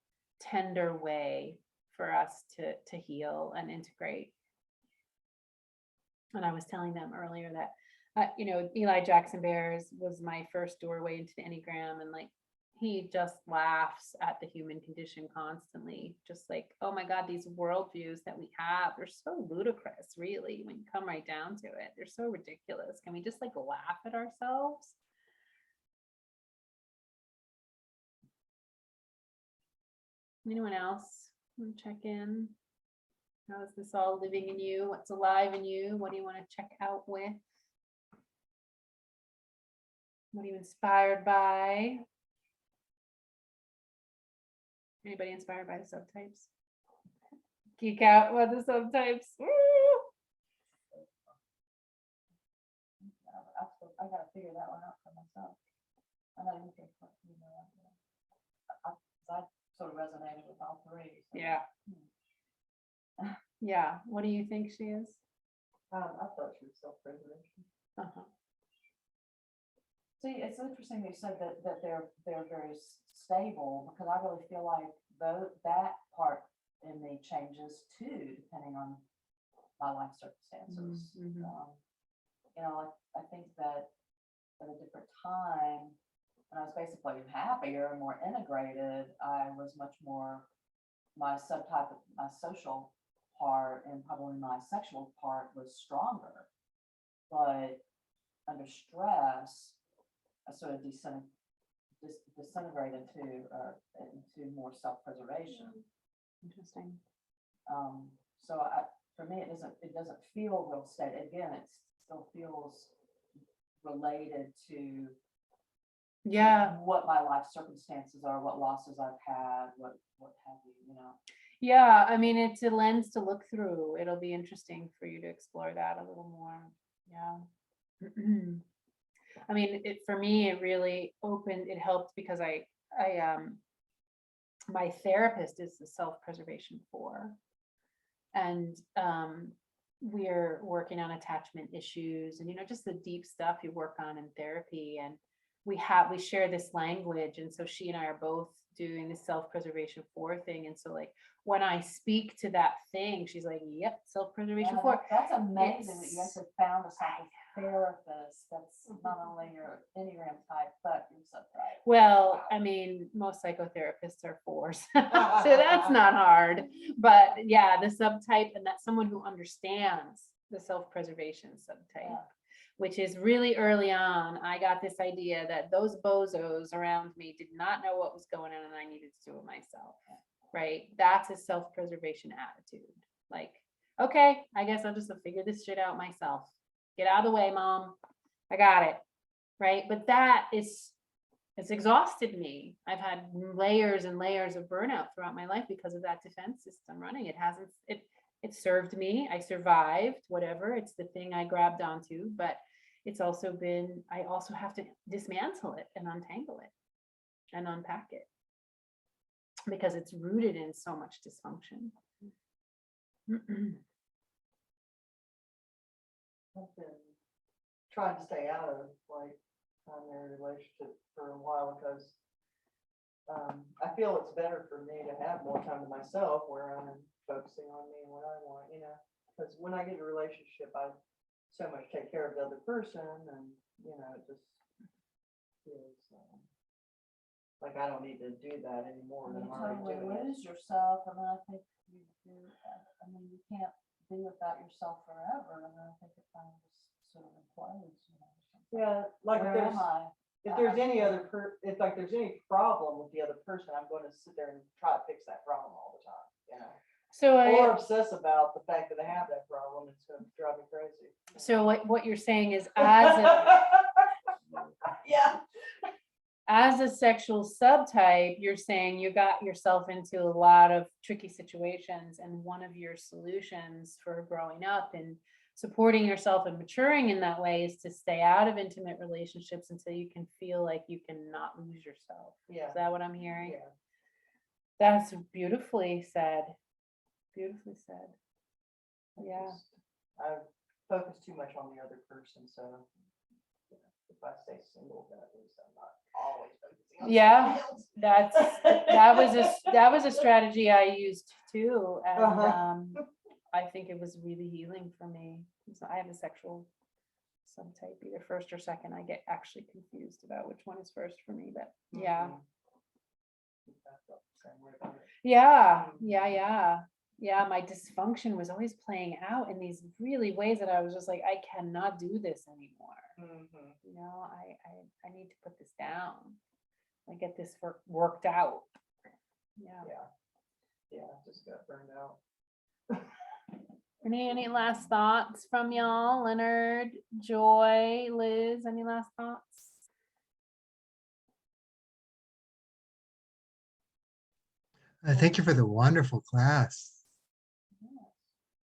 tender way for us to heal and integrate. And I was telling them earlier that, Eli Jackson Bears was my first doorway into the Enneagram, and like, he just laughs at the human condition constantly. Just like, oh my God, these worldviews that we have, they're so ludicrous, really, when you come right down to it. They're so ridiculous. Can we just like laugh at ourselves? Anyone else want to check in? How is this all living in you? What's alive in you? What do you want to check out with? What are you inspired by? Anybody inspired by the subtypes? Geek out about the subtypes. Woo! I gotta figure that one out for myself. I know you can, I sort of resonated with all three. so. Yeah. Yeah. What do you think she is? I thought she was self-preservation. Uh-huh. See, it's interesting you said that they're very stable, because I really feel like that part in me changes too, depending on my life circumstances. Mhm. I think that at a different time, when I was basically happier and more integrated, I was much more, my subtype, my social part and probably my sexual part was stronger. But under stress, I sort of disintegrated into more self-preservation. Interesting. So for me, it doesn't feel real steady. Again, it still feels related to Yeah. what my life circumstances are, what losses I've had, what have you, Yeah. I mean, it's a lens to look through. It'll be interesting for you to explore that a little more. Yeah. I mean, for me, it really opened, it helped because my therapist is the self-preservation 4. And we're working on attachment issues and, just the deep stuff you work on in therapy. And we share this language. And so she and I are both doing the self-preservation 4 thing. And so like, when I speak to that thing, she's like, yep, self-preservation 4. That's amazing that you It's- actually found a psychotherapist that's not only your Enneagram type, but your subtype. Well, Wow. I mean, most psychotherapists are 4s, so that's not hard. But yeah, the subtype, and that's someone who understands the self-preservation subtype, Yeah. which is really early on. I got this idea that those bozos around me did not know what was going on, and I needed to do it myself. Right? That's a self-preservation attitude. Like, okay, I guess I'll just figure this shit out myself. Get out of the way, mom. I got it. Right? But it's exhausted me. I've had layers and layers of burnout throughout my life because of that defense system running. It served me. I survived, whatever. It's the thing I grabbed onto, but it's also been, I also have to dismantle it and untangle it and unpack it because it's rooted in so much dysfunction. I've been trying to stay out of like primary relationship for a while because I feel it's better for me to have more time to myself where I'm focusing on me and what I want, because when I get in a relationship, I so much take care of the other person and, it just feels like I don't need to do that anymore than You I'm already totally doing it. lose yourself, and then I think you can't be without yourself forever, and I think it kind of just sort of implodes, something. Yeah, like Where am I? if there's any other if like there's any problem with the other person, I'm going to sit there and try to fix that problem all the time, So or obsess about the fact that I have that problem. It's going to drive me crazy. So what you're saying is, as a yeah. as a sexual subtype, you're saying you got yourself into a lot of tricky situations, and one of your solutions for growing up in supporting yourself and maturing in that way is to stay out of intimate relationships until you can feel like you can not lose yourself. Yeah. Is that what I'm hearing? Yeah. That's beautifully said. Beautifully said. Yeah. I focus too much on the other person, so you know, if I stay single, then at least I'm not always focusing on Yeah, somebody else. that was a strategy I used too, and Uh-huh. I think it was really healing for me. So I have a sexual subtype, either first or second. I get actually confused about which one is first for me, but yeah. Mhm. I felt the same way about it. Yeah, my dysfunction was always playing out in these really ways that I was just like, I cannot do this anymore. Mhm. You know, I need to put this down. I get this worked out. Yeah. Yeah, just got burned out. Any last thoughts from y'all? Leonard, Joy, Liz, any last thoughts? Thank you for the wonderful class.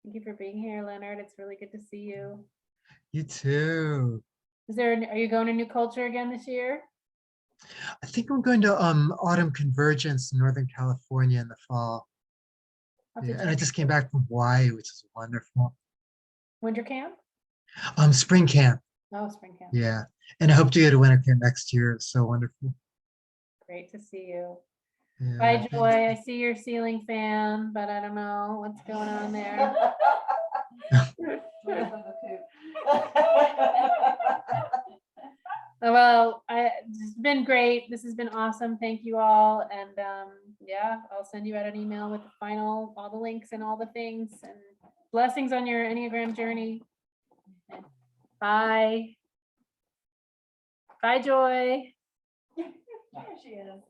Thank you for being here, Leonard. It's really good to see you. You too. Are you going to New Culture again this year? I think I'm going to Autumn Convergence in Northern California in the fall. I'll have to Yeah, and I check. just came back from Hawaii, which is wonderful. Winter camp? Spring camp. Oh, spring camp. Yeah. And I hope to go to winter camp next year. It's so wonderful. Great to see you. Yeah, Bye, thank Joy. I you. see your ceiling fan, but I don't know what's going on there. Well, it's been great. This has been awesome. Thank you all. And yeah, I'll send you out an email with the final, all the links and all the things, and blessings on your Enneagram journey. Bye. Bye, Joy. There she is.